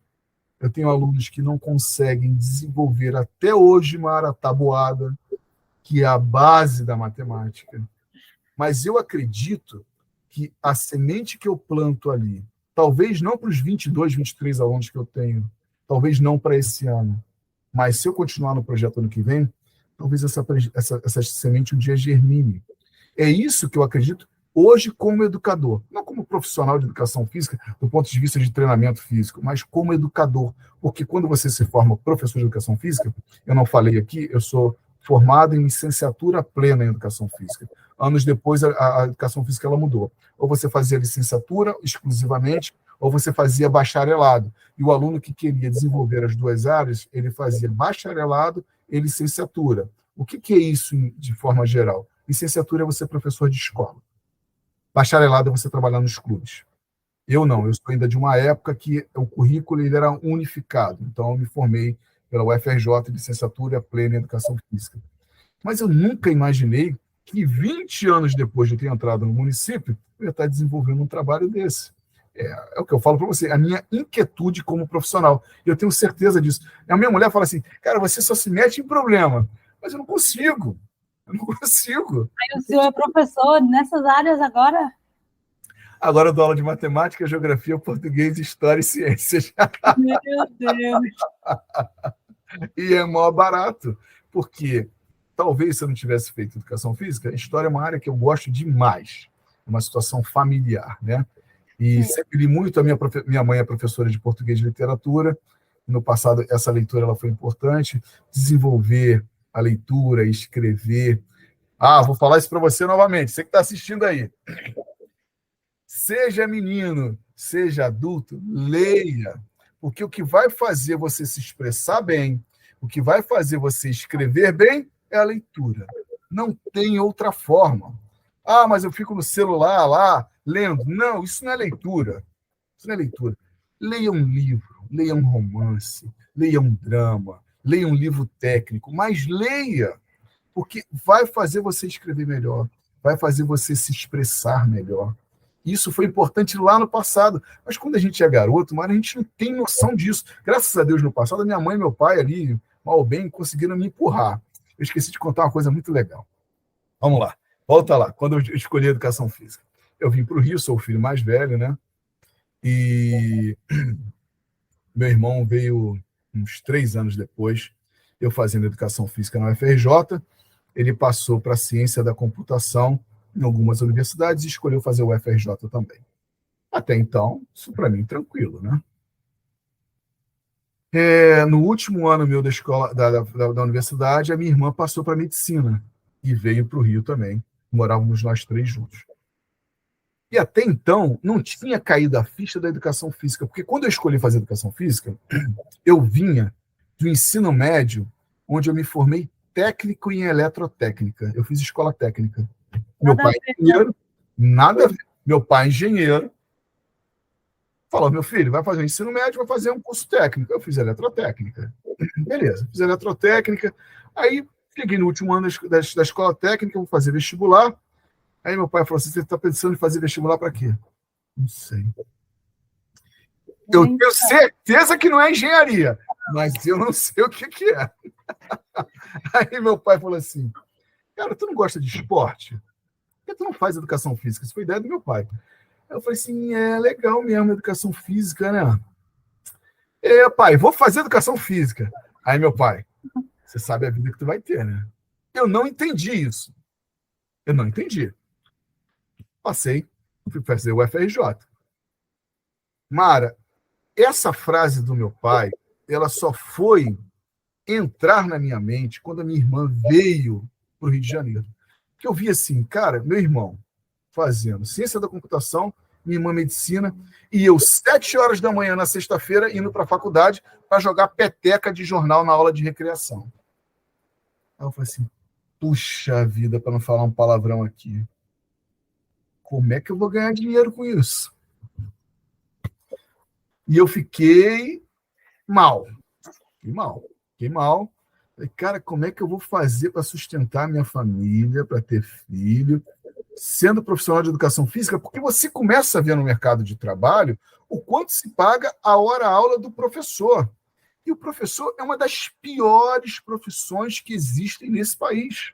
Eu tenho alunos que não conseguem desenvolver até hoje, Mara, a tabuada, que é a base da matemática. Mas eu acredito que a semente que eu planto ali, talvez não para os 22, 23 alunos que eu tenho, talvez não para esse ano, mas se eu continuar no projeto ano que vem, talvez essa semente um dia germine. É isso que eu acredito hoje como educador, não como profissional de educação física, do ponto de vista de treinamento físico, mas como educador, porque quando você se forma professor de educação física, eu não falei aqui, eu sou formado em licenciatura plena em educação física. Anos depois, a educação física ela mudou. Ou você fazia licenciatura exclusivamente, ou você fazia bacharelado. E o aluno que queria desenvolver as duas áreas, ele fazia bacharelado e licenciatura. O que é isso de forma geral? Licenciatura é você professor de escola. Bacharelado é você trabalhar nos clubes. Eu não, eu sou ainda de uma época que o currículo ele era unificado. Então, eu me formei pela UFRJ, licenciatura plena em Educação Física. Mas eu nunca imaginei que 20 anos depois de eu ter entrado no município, eu ia estar desenvolvendo um trabalho desse. É o que eu falo para você, a minha inquietude como profissional. Eu tenho certeza disso. A minha mulher fala assim, cara, você só se mete em problema. Mas eu não consigo. Eu não consigo. Aí o senhor é professor nessas áreas agora? Agora eu dou aula de matemática, geografia, português, história e ciências. Meu Deus. E é mó barato, porque talvez se eu não tivesse feito educação física, a história é uma área que eu gosto demais. É uma situação familiar, né? E sempre li muito, minha mãe é professora de português e literatura. No passado, essa leitura ela foi importante. Desenvolver a leitura, escrever. Vou falar isso para você novamente, você que está assistindo aí. Seja menino, seja adulto, leia. Porque o que vai fazer você se expressar bem, o que vai fazer você escrever bem é a leitura. Não tem outra forma. Mas eu fico no celular lá, lendo. Não, isso não é leitura. Isso não é leitura. Leia um livro, leia um romance, leia um drama, leia um livro técnico, mas leia. porque vai fazer você escrever melhor, vai fazer você se expressar melhor. Isso foi importante lá no passado. Mas quando a gente é garoto, a gente não tem noção disso. Graças a Deus, no passado, minha mãe e meu pai ali, mal ou bem, conseguiram me empurrar. Eu esqueci de contar uma coisa muito legal. Vamos lá. Volta lá. Quando eu escolhi a educação física. Eu vim para o Rio, sou o filho mais velho, né? E meu irmão veio uns 3 anos depois, eu fazendo educação física na UFRJ. Ele passou para a ciência da computação em algumas universidades e escolheu fazer o UFRJ também. Até então, isso para mim tranquilo, né? No último ano meu da escola, da universidade, a minha irmã passou para medicina e veio para o Rio também. Morávamos nós 3 juntos. E até então, não tinha caído a ficha da educação física, porque quando eu escolhi fazer educação física, eu vinha do ensino médio, onde eu me formei técnico em eletrotécnica. Eu fiz escola técnica. Meu pai é engenheiro, nada a ver. Meu pai é engenheiro. Falou, meu filho, vai fazer o ensino médio, vai fazer um curso técnico. Eu fiz eletrotécnica. Beleza, fiz eletrotécnica. Aí, cheguei no último ano da escola técnica, vou fazer vestibular. Aí meu pai falou assim, você está pensando em fazer vestibular para quê? Não sei. Eu tenho certeza que não é engenharia, mas eu não sei o que é. Aí meu pai falou assim, cara, tu não gosta de esporte? Por que tu não faz educação física? Isso foi ideia do meu pai. Eu falei assim, é legal mesmo educação física, né? Pai, vou fazer educação física. Aí meu pai, você sabe a vida que tu vai ter, né? Eu não entendi isso. Eu não entendi. Passei, fui fazer o UFRJ. Mara, essa frase do meu pai, ela só foi entrar na minha mente quando a minha irmã veio para o Rio de Janeiro. Que eu vi assim, cara, meu irmão fazendo ciência da computação, minha irmã medicina, e eu 7 horas da manhã na sexta-feira indo para a faculdade para jogar peteca de jornal na aula de recreação. Aí eu falei assim, puxa vida, para não falar um palavrão aqui. Como é que eu vou ganhar dinheiro com isso? E eu fiquei mal. Fiquei mal. Falei, cara, como é que eu vou fazer para sustentar minha família, para ter filho, sendo profissional de educação física? Porque você começa a ver no mercado de trabalho o quanto se paga a hora-aula do professor. E o professor é uma das piores profissões que existem nesse país.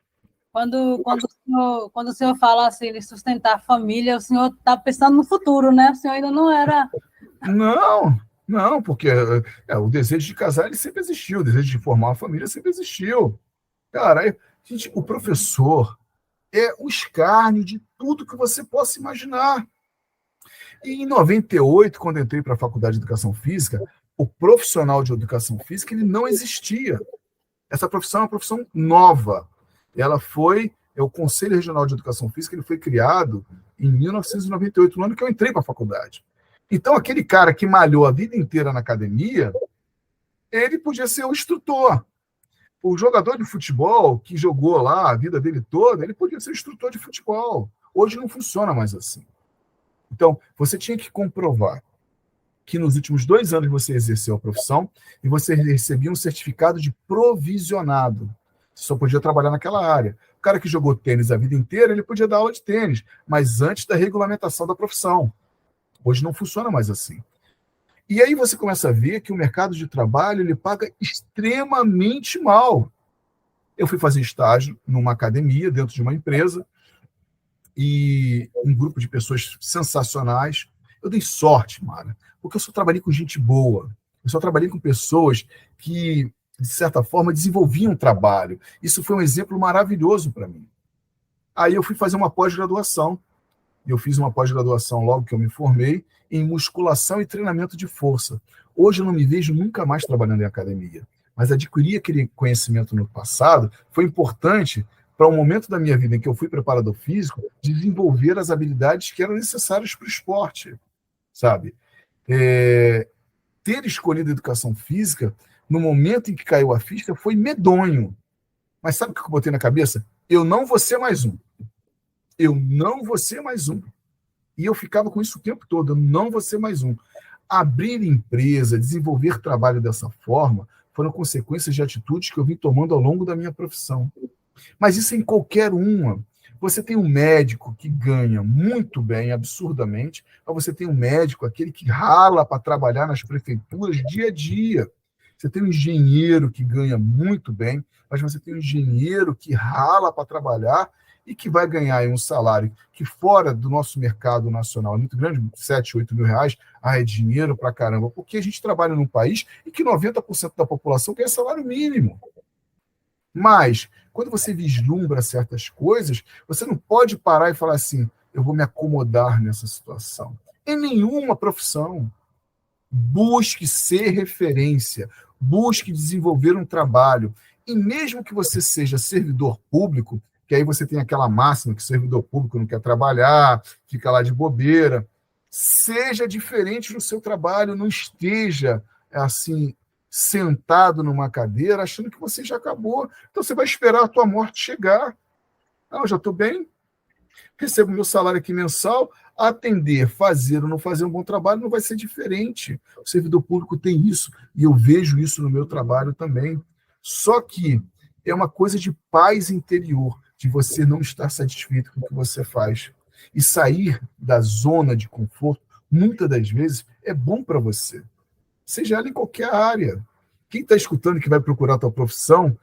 Quando o senhor fala assim de sustentar a família, o senhor está pensando no futuro, né? O senhor ainda não era... Não, porque o desejo de casar ele sempre existiu, o desejo de formar uma família sempre existiu. Cara, gente, o professor é o escárnio de tudo que você possa imaginar. E em 98, quando entrei para a Faculdade de Educação Física, o profissional de educação física ele não existia. Essa profissão é uma profissão nova. Ela foi, o Conselho Regional de Educação Física, ele foi criado em 1998, no ano que eu entrei para a faculdade. Então, aquele cara que malhou a vida inteira na academia, ele podia ser o instrutor. O jogador de futebol que jogou lá a vida dele toda, ele podia ser instrutor de futebol. Hoje não funciona mais assim. Então, você tinha que comprovar que nos últimos 2 anos você exerceu a profissão e você recebia um certificado de provisionado. Você só podia trabalhar naquela área. O cara que jogou tênis a vida inteira, ele podia dar aula de tênis, mas antes da regulamentação da profissão. Hoje não funciona mais assim. E aí você começa a ver que o mercado de trabalho ele paga extremamente mal. Eu fui fazer estágio numa academia, dentro de uma empresa, e um grupo de pessoas sensacionais. Eu dei sorte, Mara, porque eu só trabalhei com gente boa. Eu só trabalhei com pessoas que, de certa forma, desenvolviam trabalho. Isso foi um exemplo maravilhoso para mim. Aí eu fui fazer uma pós-graduação. Eu fiz uma pós-graduação logo que eu me formei em musculação e treinamento de força. Hoje eu não me vejo nunca mais trabalhando em academia, mas adquirir aquele conhecimento no passado foi importante para o momento da minha vida em que eu fui preparador físico, desenvolver as habilidades que eram necessárias para o esporte, sabe? Ter escolhido a educação física, no momento em que caiu a ficha, foi medonho. Mas sabe o que eu botei na cabeça? Eu não vou ser mais um. Eu não vou ser mais um. E eu ficava com isso o tempo todo, eu não vou ser mais um. Abrir empresa, desenvolver trabalho dessa forma, foram consequências de atitudes que eu vim tomando ao longo da minha profissão. Mas isso em qualquer uma. Você tem um médico que ganha muito bem, absurdamente, mas você tem um médico, aquele que rala para trabalhar nas prefeituras dia a dia. Você tem um engenheiro que ganha muito bem, mas você tem um engenheiro que rala para trabalhar e que vai ganhar aí um salário que fora do nosso mercado nacional é muito grande, 7, 8 mil reais, é dinheiro para caramba, porque a gente trabalha num país em que 90% da população ganha salário mínimo. Mas, quando você vislumbra certas coisas, você não pode parar e falar assim, eu vou me acomodar nessa situação. Em nenhuma profissão. Busque ser referência, busque desenvolver um trabalho. E mesmo que você seja servidor público, que aí você tem aquela máxima que servidor público não quer trabalhar, fica lá de bobeira, seja diferente no seu trabalho, não esteja assim sentado numa cadeira achando que você já acabou. Então você vai esperar a tua morte chegar. Eu já estou bem, recebo meu salário aqui mensal, atender, fazer ou não fazer um bom trabalho não vai ser diferente. O servidor público tem isso, e eu vejo isso no meu trabalho também. Só que é uma coisa de paz interior, de você não estar satisfeito com o que você faz. E sair da zona de conforto, muitas das vezes, é bom para você. Seja ela em qualquer área. Quem está escutando que vai procurar a tua profissão,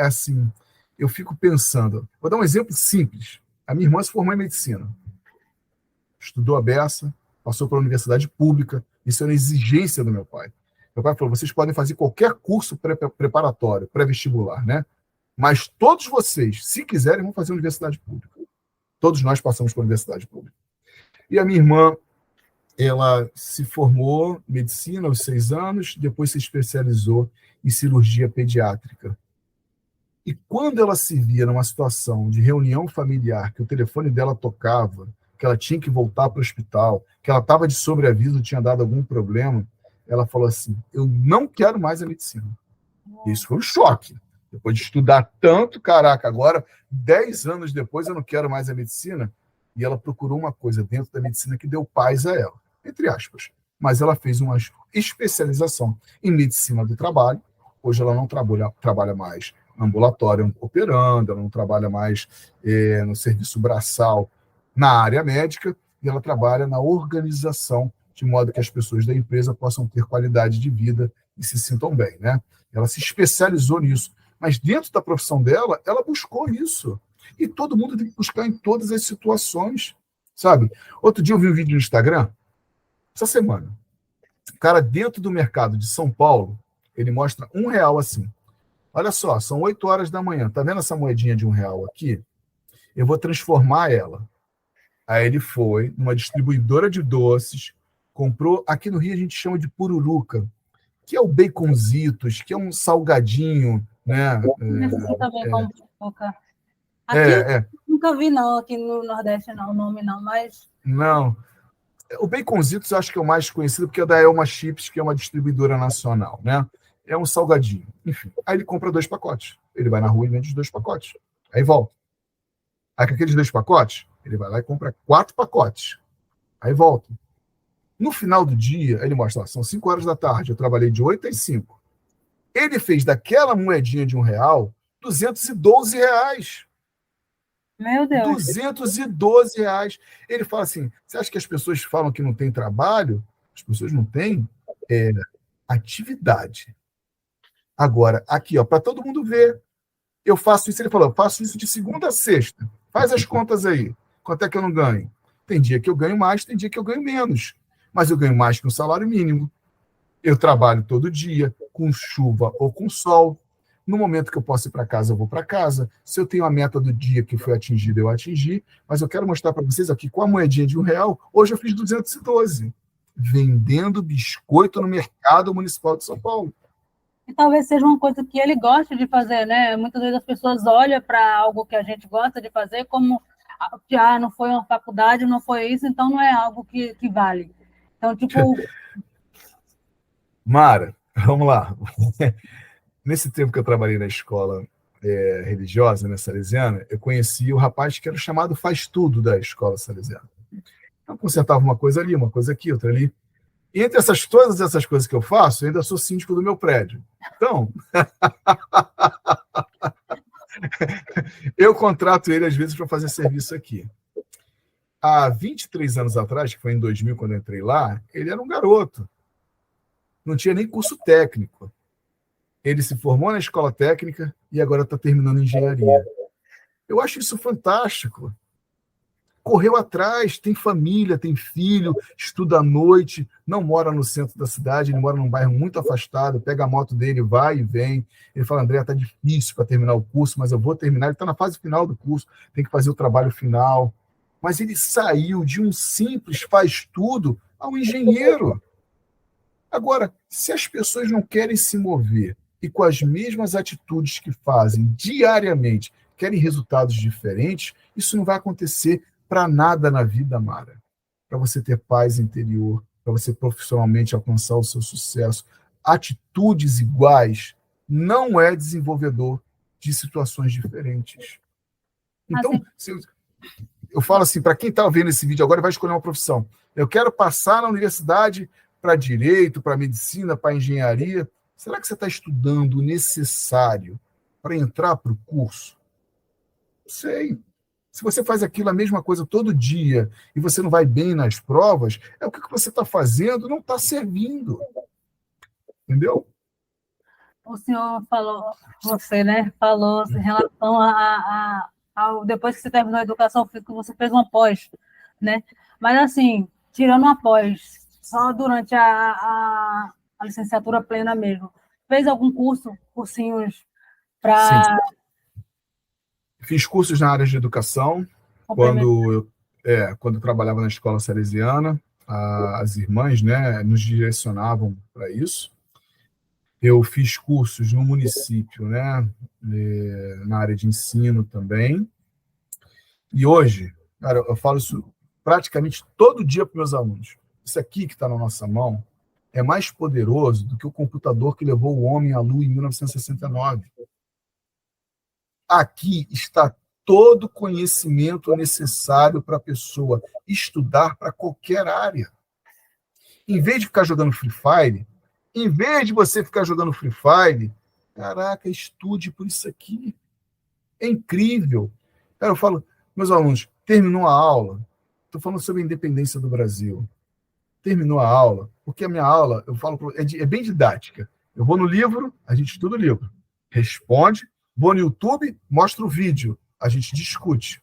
assim, eu fico pensando, vou dar um exemplo simples. A minha irmã se formou em medicina, estudou a beça, passou para a universidade pública, isso era uma exigência do meu pai. Meu pai falou, vocês podem fazer qualquer curso preparatório, pré-vestibular, né? Mas todos vocês, se quiserem, vão fazer universidade pública. Todos nós passamos para a universidade pública. E a minha irmã, ela se formou em medicina aos 6 anos, depois se especializou em cirurgia pediátrica. E quando ela se via numa situação de reunião familiar, que o telefone dela tocava, que ela tinha que voltar para o hospital, que ela estava de sobreaviso, tinha dado algum problema, ela falou assim, eu não quero mais a medicina. E isso foi um choque. Depois de estudar tanto, caraca, agora, 10 anos depois, eu não quero mais a medicina. E ela procurou uma coisa dentro da medicina que deu paz a ela, entre aspas. Mas ela fez uma especialização em medicina do trabalho. Hoje ela não trabalha mais ambulatório operando, ela não trabalha mais no serviço braçal na área médica, e ela trabalha na organização, de modo que as pessoas da empresa possam ter qualidade de vida e se sintam bem, né? Ela se especializou nisso, mas dentro da profissão dela, ela buscou isso. E todo mundo tem que buscar em todas as situações, sabe? Outro dia eu vi um vídeo no Instagram, essa semana, o cara dentro do mercado de São Paulo, ele mostra R$ 1 assim. Olha só, são 8 horas da manhã. Tá vendo essa moedinha de R$ 1 aqui? Eu vou transformar ela. Aí ele foi numa distribuidora de doces, comprou, aqui no Rio a gente chama de pururuca, que é o baconzitos, que é um salgadinho, né? Assim também como pururuca. Aqui nunca vi, não, aqui no Nordeste, não, o nome não, mas... Não. O baconzitos eu acho que é o mais conhecido, porque é da Elma Chips, que é uma distribuidora nacional, né? É um salgadinho. Enfim, aí ele compra 2 pacotes. Ele vai na rua e vende os 2 pacotes. Aí volta. Aí com aqueles 2 pacotes, ele vai lá e compra 4 pacotes. Aí volta. No final do dia, ele mostra, são 5 horas da tarde, eu trabalhei de 8 às 5. Ele fez daquela moedinha de R$ 1, R$ 212. Meu Deus. R$ 212. Ele fala assim, você acha que as pessoas falam que não tem trabalho? As pessoas não têm atividade. Agora, aqui, para todo mundo ver, eu faço isso, ele falou, eu faço isso de segunda a sexta. Faz as contas aí. Quanto é que eu não ganho? Tem dia que eu ganho mais, tem dia que eu ganho menos. Mas eu ganho mais que um salário mínimo. Eu trabalho todo dia, com chuva ou com sol. No momento que eu posso ir para casa, eu vou para casa. Se eu tenho a meta do dia que foi atingida, eu atingi. Mas eu quero mostrar para vocês aqui, com a moedinha de R$ 1, hoje eu fiz 212. Vendendo biscoito no mercado municipal de São Paulo. E talvez seja uma coisa que ele goste de fazer, né? Muitas vezes as pessoas olham para algo que a gente gosta de fazer como não foi uma faculdade, não foi isso, então não é algo que vale. Então, tipo... Mara, vamos lá. Nesse tempo que eu trabalhei na escola religiosa, né, salesiana, eu conheci o rapaz que era chamado faz-tudo da escola salesiana. Então, consertava uma coisa ali, uma coisa aqui, outra ali. E entre todas essas coisas que eu faço, eu ainda sou síndico do meu prédio. Então, Eu contrato ele, às vezes, para fazer serviço aqui. Há 23 anos atrás, que foi em 2000, quando eu entrei lá, ele era um garoto. Não tinha nem curso técnico. Ele se formou na escola técnica e agora está terminando engenharia. Eu acho isso fantástico. Correu atrás, tem família, tem filho, estuda à noite, não mora no centro da cidade, ele mora num bairro muito afastado, pega a moto dele, vai e vem. Ele fala, André, está difícil para terminar o curso, mas eu vou terminar. Ele está na fase final do curso, tem que fazer o trabalho final. Mas ele saiu de um simples faz tudo a um engenheiro. Agora, se as pessoas não querem se mover e com as mesmas atitudes que fazem diariamente querem resultados diferentes, isso não vai acontecer para nada na vida, Mara. Para você ter paz interior, para você profissionalmente alcançar o seu sucesso. Atitudes iguais não é desenvolvedor de situações diferentes. Então, eu falo assim, para quem está vendo esse vídeo agora e vai escolher uma profissão, eu quero passar na universidade para direito, para medicina, para engenharia. Será que você está estudando o necessário para entrar para o curso? Não sei. Se você faz aquilo, a mesma coisa todo dia, e você não vai bem nas provas, é o que você está fazendo não está servindo. Entendeu? O senhor falou, você, né, falou em relação ao depois que você terminou a educação física, você fez uma pós, né? Mas assim, tirando uma pós, só durante a licenciatura plena mesmo, fez algum cursinhos para... Fiz cursos na área de educação, quando eu trabalhava na escola salesiana, as irmãs, né, nos direcionavam para isso. Eu fiz cursos no município, né, na área de ensino também. E hoje, cara, eu falo isso praticamente todo dia para meus alunos. Isso aqui que está na nossa mão é mais poderoso do que o computador que levou o homem à Lua em 1969. Aqui está todo o conhecimento necessário para a pessoa estudar para qualquer área. Em vez de ficar jogando Free Fire, em vez de você ficar jogando Free Fire, caraca, estude por isso aqui. É incrível. Cara, eu falo, meus alunos, terminou a aula, estou falando sobre a independência do Brasil. Terminou a aula, porque a minha aula, eu falo, é bem didática. Eu vou no livro, a gente estuda o livro. Responde, vou no YouTube, mostro o vídeo, a gente discute.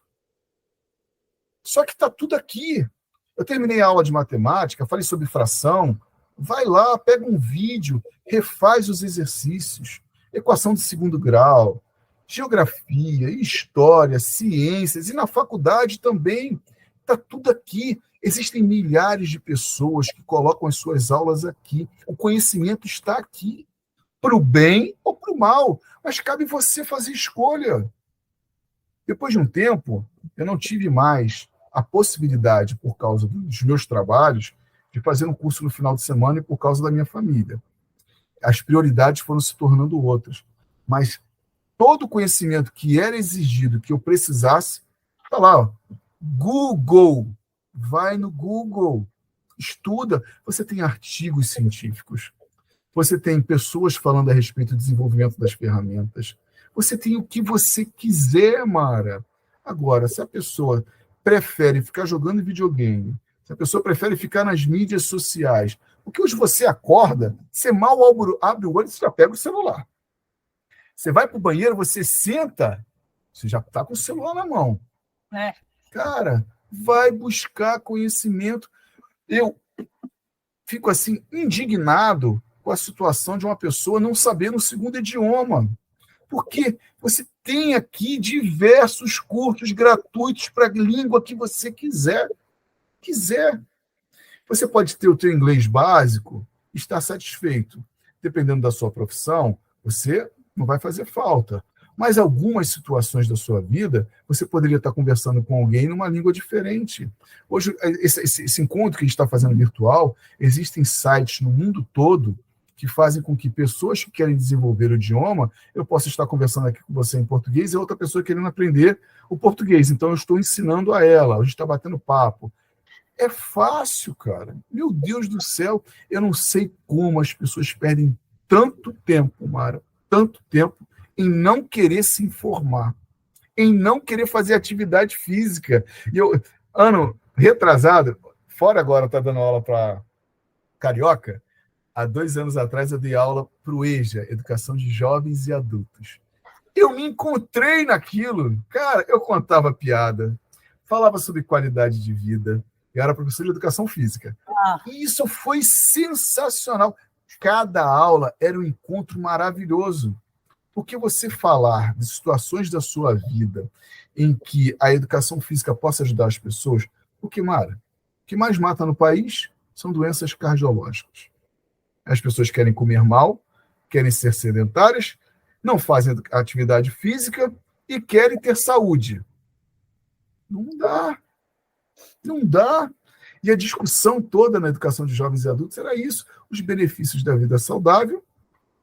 Só que está tudo aqui. Eu terminei a aula de matemática, falei sobre fração, vai lá, pega um vídeo, refaz os exercícios, equação de segundo grau, geografia, história, ciências, e na faculdade também. Está tudo aqui. Existem milhares de pessoas que colocam as suas aulas aqui. O conhecimento está aqui, para o bem ou para o mal, mas cabe você fazer escolha. Depois de um tempo, eu não tive mais a possibilidade, por causa dos meus trabalhos, de fazer um curso no final de semana e por causa da minha família. As prioridades foram se tornando outras. Mas todo o conhecimento que era exigido, que eu precisasse, está lá, ó. Google. Vai no Google. Estuda. Você tem artigos científicos. Você tem pessoas falando a respeito do desenvolvimento das ferramentas. Você tem o que você quiser, Mara. Agora, se a pessoa prefere ficar jogando videogame, se a pessoa prefere ficar nas mídias sociais, porque hoje você acorda, você mal abre o olho e você já pega o celular. Você vai para o banheiro, você senta, você já está com o celular na mão. Cara, vai buscar conhecimento. Eu fico assim, indignado com a situação de uma pessoa não saber um segundo idioma. Porque você tem aqui diversos cursos gratuitos para a língua que você quiser. Você pode ter o teu inglês básico e estar satisfeito. Dependendo da sua profissão, você não vai fazer falta. Mas algumas situações da sua vida, você poderia estar conversando com alguém numa língua diferente. Hoje, esse encontro que a gente está fazendo virtual, existem sites no mundo todo que fazem com que pessoas que querem desenvolver o idioma, eu possa estar conversando aqui com você em português e outra pessoa querendo aprender o português. Então, eu estou ensinando a ela, a gente está batendo papo. É fácil, cara. Meu Deus do céu, eu não sei como as pessoas perdem tanto tempo, Mara, tanto tempo, em não querer se informar, em não querer fazer atividade física. E eu, ano retrasado, fora agora tá dando aula para Carioca, há 2 anos atrás eu dei aula para o EJA, Educação de Jovens e Adultos. Eu me encontrei naquilo. Cara, eu contava piada, falava sobre qualidade de vida. Eu era professor de educação física. E isso foi sensacional. Cada aula era um encontro maravilhoso. Porque você falar de situações da sua vida em que a educação física possa ajudar as pessoas, porque, Mara, o que mais mata no país são doenças cardiológicas. As pessoas querem comer mal, querem ser sedentárias, não fazem atividade física e querem ter saúde. Não dá. Não dá. E a discussão toda na educação de jovens e adultos era isso: os benefícios da vida saudável,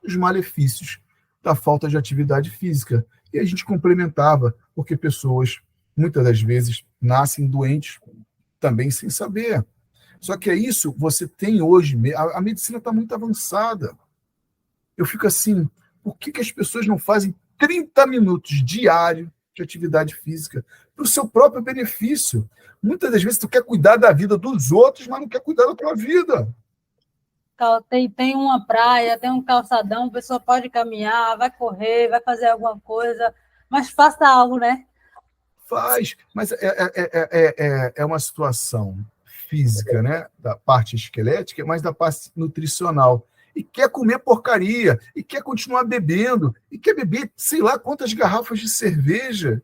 os malefícios da falta de atividade física. E a gente complementava, porque pessoas, muitas das vezes, nascem doentes também sem saber. Só que é isso, você tem hoje, a medicina está muito avançada. Eu fico assim, por que as pessoas não fazem 30 minutos diário de atividade física para o seu próprio benefício? Muitas das vezes tu quer cuidar da vida dos outros, mas não quer cuidar da tua vida. Tem uma praia, tem um calçadão, a pessoa pode caminhar, vai correr, vai fazer alguma coisa, mas faça algo, né? Faz, mas é uma situação física, né? Da parte esquelética, mas da parte nutricional. E quer comer porcaria, e quer continuar bebendo, e quer beber sei lá quantas garrafas de cerveja.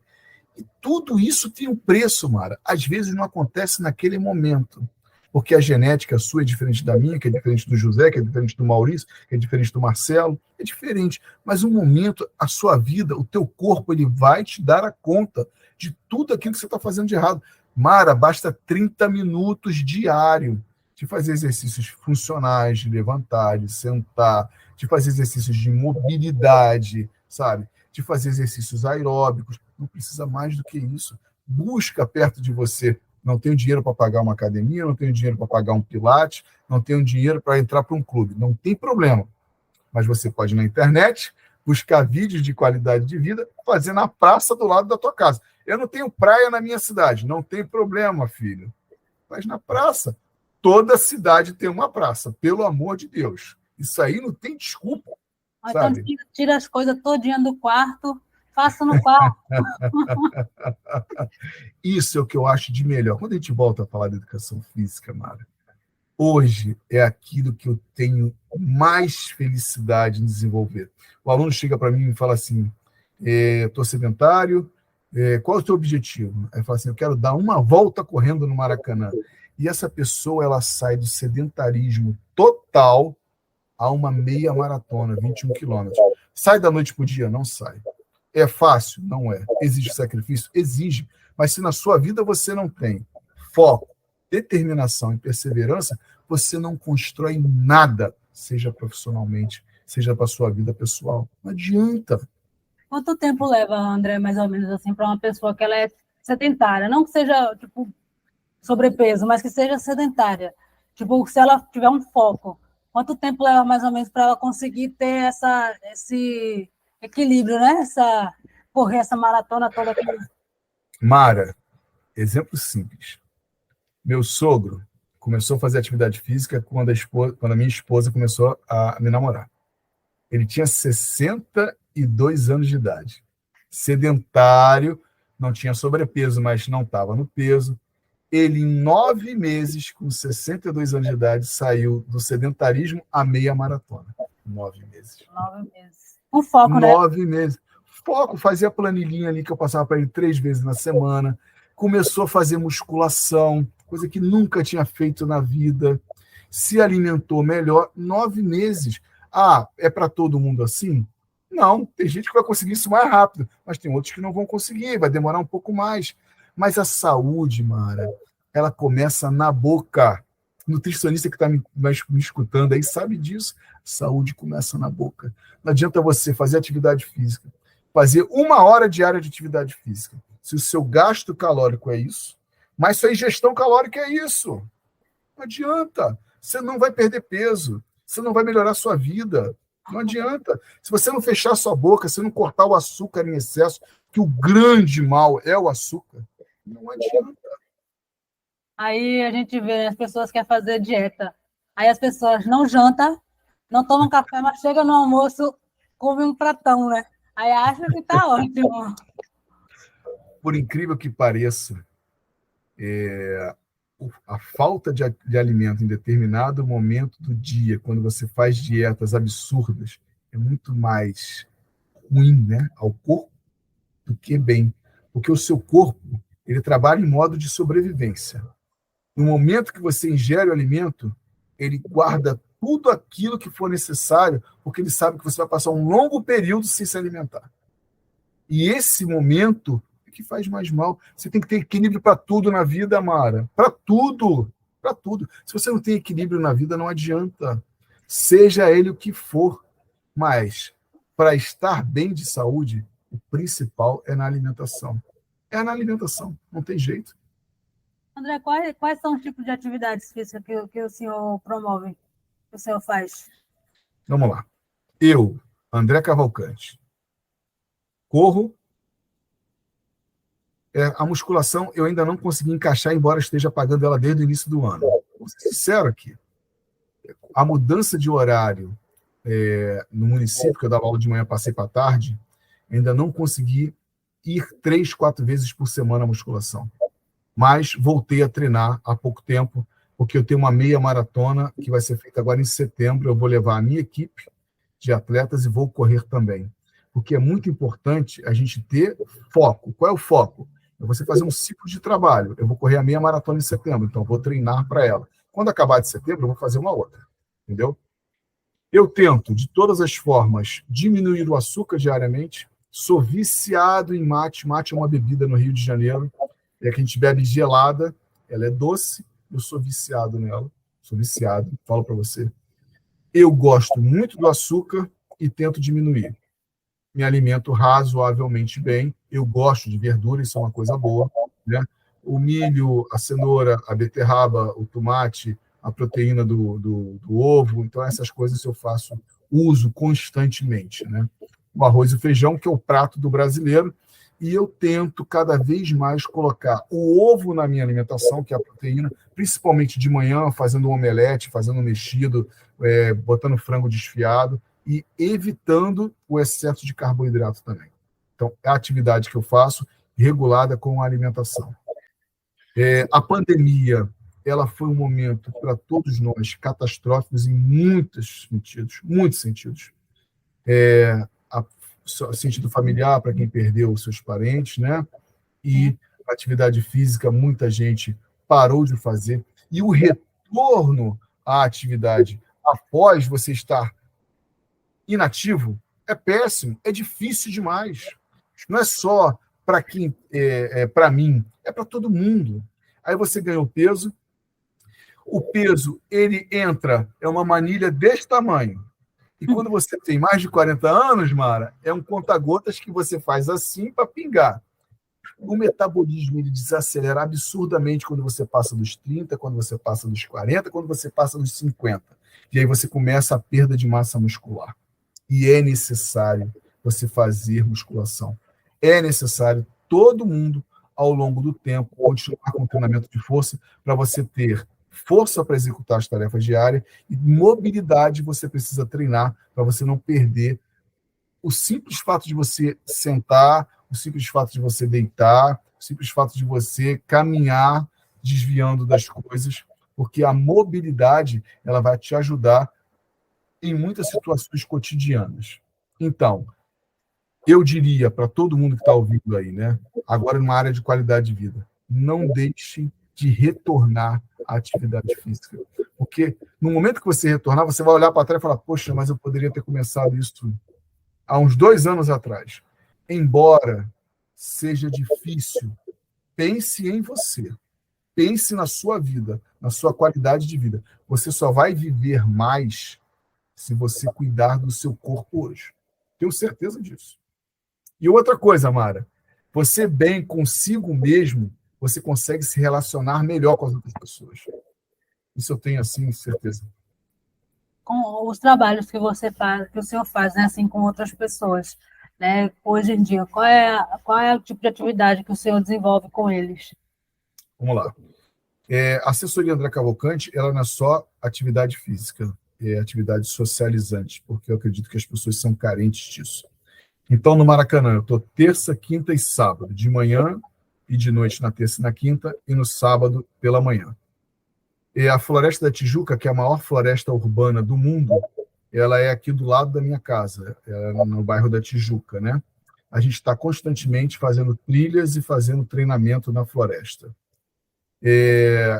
E tudo isso tem um preço, Mara. Às vezes não acontece naquele momento, porque a genética sua é diferente da minha, que é diferente do José, que é diferente do Maurício, que é diferente do Marcelo, é diferente. Mas um momento, a sua vida, o teu corpo, ele vai te dar a conta de tudo aquilo que você está fazendo de errado. Mara, basta 30 minutos diário de fazer exercícios funcionais, de levantar, de sentar, de fazer exercícios de mobilidade, sabe? De fazer exercícios aeróbicos. Não precisa mais do que isso. Busca perto de você. Não tenho dinheiro para pagar uma academia, não tenho dinheiro para pagar um pilates, não tenho dinheiro para entrar para um clube. Não tem problema. Mas você pode ir na internet, buscar vídeos de qualidade de vida, fazer na praça do lado da tua casa. Eu não tenho praia na minha cidade. Não tem problema, filho. Faz na praça. Toda cidade tem uma praça, pelo amor de Deus. Isso aí não tem desculpa. Então, tira as coisas todinha do quarto, faça no quarto. Isso é o que eu acho de melhor. Quando a gente volta a falar de educação física, Mara, hoje é aquilo que eu tenho mais felicidade em desenvolver. O aluno chega para mim e fala assim, estou sedentário, qual é o teu objetivo? Aí fala assim, eu quero dar uma volta correndo no Maracanã. E essa pessoa, ela sai do sedentarismo total a uma meia maratona, 21 quilômetros. Sai da noite para o dia? Não sai. É fácil? Não é. Exige sacrifício? Exige. Mas se na sua vida você não tem foco, determinação e perseverança, você não constrói nada, seja profissionalmente, seja para a sua vida pessoal. Não adianta. Quanto tempo leva, André, mais ou menos assim, para uma pessoa que ela é sedentária? Não que seja, tipo, sobrepeso, mas que seja sedentária. Tipo, se ela tiver um foco, quanto tempo leva mais ou menos para ela conseguir ter esse equilíbrio, né? Correr essa maratona toda aqui? Mara, exemplo simples. Meu sogro começou a fazer atividade física quando a minha esposa começou a me namorar. Ele tinha 62 anos de idade. Sedentário, não tinha sobrepeso, mas não estava no peso. Ele, em 9 meses, com 62 anos de idade, saiu do sedentarismo à meia maratona. 9 meses. 9 meses. Com foco, 9 meses. Foco, fazia a planilhinha ali que eu passava para ele 3 vezes na semana. Começou a fazer musculação, coisa que nunca tinha feito na vida. Se alimentou melhor. 9 meses. Ah, é para todo mundo assim? Não, tem gente que vai conseguir isso mais rápido, mas tem outros que não vão conseguir, vai demorar um pouco mais. Mas a saúde, Mara, ela começa na boca. O nutricionista que está me escutando aí sabe disso. Saúde começa na boca. Não adianta você fazer atividade física, fazer 1 hora diária de atividade física. Se o seu gasto calórico é isso, mas sua ingestão calórica é isso. Não adianta. Você não vai perder peso. Você não vai melhorar a sua vida. Não adianta. Se você não fechar sua boca, se não cortar o açúcar em excesso, que o grande mal é o açúcar, não adianta. Aí a gente vê, né, as pessoas querem fazer dieta. Aí as pessoas não jantam, não tomam café, mas chega no almoço, come um pratão, né? Aí acha que tá ótimo. Por incrível que pareça, a falta de alimento em determinado momento do dia, quando você faz dietas absurdas, é muito mais ruim, né, ao corpo do que bem. Porque o seu corpo, ele trabalha em modo de sobrevivência. No momento que você ingere o alimento, ele guarda tudo aquilo que for necessário, porque ele sabe que você vai passar um longo período sem se alimentar. E esse momento é que faz mais mal. Você tem que ter equilíbrio para tudo na vida, Mara. Para tudo. Para tudo. Se você não tem equilíbrio na vida, não adianta. Seja ele o que for. Mas, para estar bem de saúde, o principal é na alimentação. É na alimentação. Não tem jeito. André, quais são os tipos de atividades físicas que o senhor promove, que o senhor faz? Vamos lá. Eu, André Cavalcante, corro. A musculação eu ainda não consegui encaixar, embora esteja pagando ela desde o início do ano. Vou ser sincero aqui. A mudança de horário no município, que eu dava aula de manhã, passei para tarde, ainda não consegui ir 3, 4 vezes por semana à musculação. Mas voltei a treinar há pouco tempo, porque eu tenho uma meia maratona que vai ser feita agora em setembro. Eu vou levar a minha equipe de atletas e vou correr também. Porque é muito importante a gente ter foco. Qual é o foco? É você fazer um ciclo de trabalho. Eu vou correr a meia maratona em setembro, então eu vou treinar para ela. Quando acabar de setembro, eu vou fazer uma outra. Entendeu? Eu tento, de todas as formas, diminuir o açúcar diariamente. Sou viciado em mate. Mate é uma bebida no Rio de Janeiro. É que a gente bebe gelada. Ela é doce. Eu sou viciado nela. Sou viciado, falo para você. Eu gosto muito do açúcar e tento diminuir. Me alimento razoavelmente bem. Eu gosto de verdura, isso é uma coisa boa, né? O milho, a cenoura, a beterraba, o tomate, a proteína do ovo, então essas coisas eu faço uso constantemente, né? O arroz e o feijão, que é o prato do brasileiro, e eu tento cada vez mais colocar o ovo na minha alimentação, que é a proteína, principalmente de manhã, fazendo um omelete, fazendo um mexido, botando frango desfiado, e evitando o excesso de carboidrato também. Então, é a atividade que eu faço, regulada com a alimentação. A pandemia, ela foi um momento para todos nós catastrófico em muitos sentidos. Sentido familiar, para quem perdeu os seus parentes, né? E atividade física, muita gente parou de fazer. E o retorno à atividade após você estar inativo é péssimo, é difícil demais. Não é só para quem, para mim, é para todo mundo. Aí você ganhou peso, o peso ele entra, é uma manilha desse tamanho. E quando você tem mais de 40 anos, Mara, é um conta-gotas que você faz assim para pingar. O metabolismo ele desacelera absurdamente quando você passa dos 30, quando você passa dos 40, quando você passa dos 50. E aí você começa a perda de massa muscular. E é necessário você fazer musculação. É necessário todo mundo, ao longo do tempo, continuar com treinamento de força para você ter força para executar as tarefas diárias e mobilidade você precisa treinar para você não perder o simples fato de você sentar, o simples fato de você deitar, o simples fato de você caminhar desviando das coisas, porque a mobilidade ela vai te ajudar em muitas situações cotidianas. Então, eu diria para todo mundo que está ouvindo aí, né? Agora numa área de qualidade de vida, não deixe de retornar à atividade física. Porque no momento que você retornar, você vai olhar para trás e falar, poxa, mas eu poderia ter começado isso há uns 2 anos atrás. Embora seja difícil, pense em você. Pense na sua vida, na sua qualidade de vida. Você só vai viver mais se você cuidar do seu corpo hoje. Tenho certeza disso. E outra coisa, Mara, você bem consigo mesmo, você consegue se relacionar melhor com as outras pessoas. Isso eu tenho, assim, certeza. com os trabalhos que você faz, que o senhor faz, né, assim, com outras pessoas, né, hoje em dia, qual é o tipo de atividade que o senhor desenvolve com eles? Vamos lá. A assessoria André Cavalcante, ela não é só atividade física, é atividade socializante, porque eu acredito que as pessoas são carentes disso. Então, no Maracanã, eu estou terça, quinta e sábado, de manhã e de noite na terça e na quinta, e no sábado pela manhã. E a Floresta da Tijuca, que é a maior floresta urbana do mundo, ela é aqui do lado da minha casa, no bairro da Tijuca, né? A gente está constantemente fazendo trilhas e fazendo treinamento na floresta.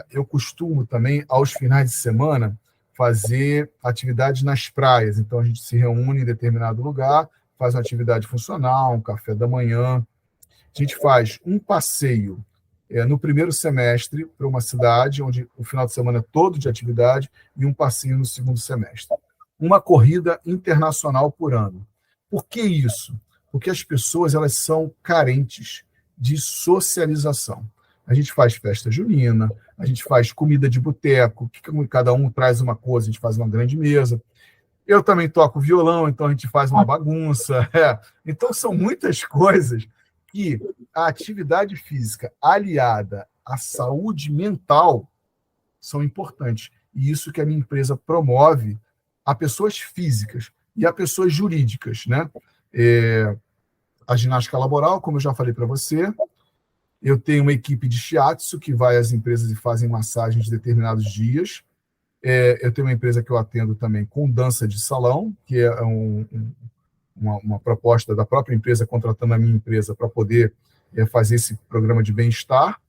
Eu costumo também, aos finais de semana, fazer atividades nas praias. Então, a gente se reúne em determinado lugar, faz uma atividade funcional, um café da manhã. A gente faz um passeio no primeiro semestre para uma cidade, onde o final de semana é todo de atividade, e um passeio no segundo semestre. Uma corrida internacional por ano. Por que isso? Porque as pessoas elas são carentes de socialização. A gente faz festa junina, a gente faz comida de boteco, que cada um traz uma coisa, a gente faz uma grande mesa. Eu também toco violão, então a gente faz uma bagunça. Então, são muitas coisas que a atividade física aliada à saúde mental são importantes. E isso que a minha empresa promove a pessoas físicas e a pessoas jurídicas, né? A ginástica laboral, como eu já falei para você, eu tenho uma equipe de shiatsu que vai às empresas e fazem massagens de determinados dias. Eu tenho uma empresa que eu atendo também com dança de salão, que é uma proposta da própria empresa, contratando a minha empresa para poder fazer esse programa de bem-estar.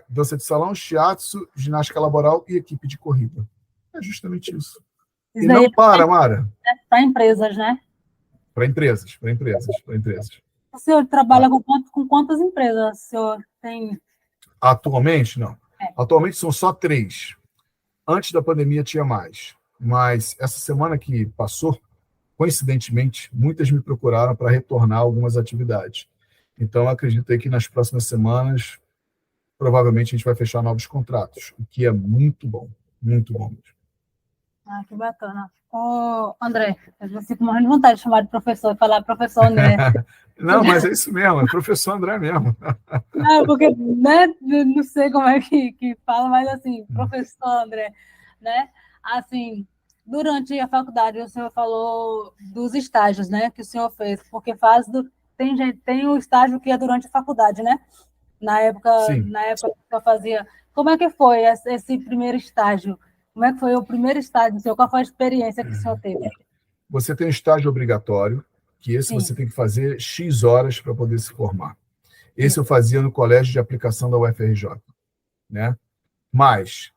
Dança de salão, shiatsu, ginástica laboral e equipe de corrida. É justamente isso. E não para, Mara. Para empresas, né? Para empresas. O senhor trabalha com quantas empresas o senhor tem? Atualmente, não. Atualmente são só 3. Antes da pandemia tinha mais. Mas essa semana que passou, coincidentemente, muitas me procuraram para retornar algumas atividades. Então, acredito aí que nas próximas semanas, provavelmente a gente vai fechar novos contratos, o que é muito bom mesmo. Que bacana. André, eu fico morrendo de vontade de chamar de professor e falar professor André. Não, mas é isso mesmo, é professor André mesmo. Porque, né, não sei como é que fala, mas assim, professor André, né? Assim, durante a faculdade o senhor falou dos estágios, né, que o senhor fez, porque tem o estágio que é durante a faculdade, né? Na época que eu fazia. Como é que foi esse primeiro estágio? Como é que foi o primeiro estágio do senhor? Qual foi a experiência que o senhor teve? Você tem um estágio obrigatório, que esse você tem que fazer X horas para poder se formar. Esse eu fazia no colégio de aplicação da UFRJ, né? Mas,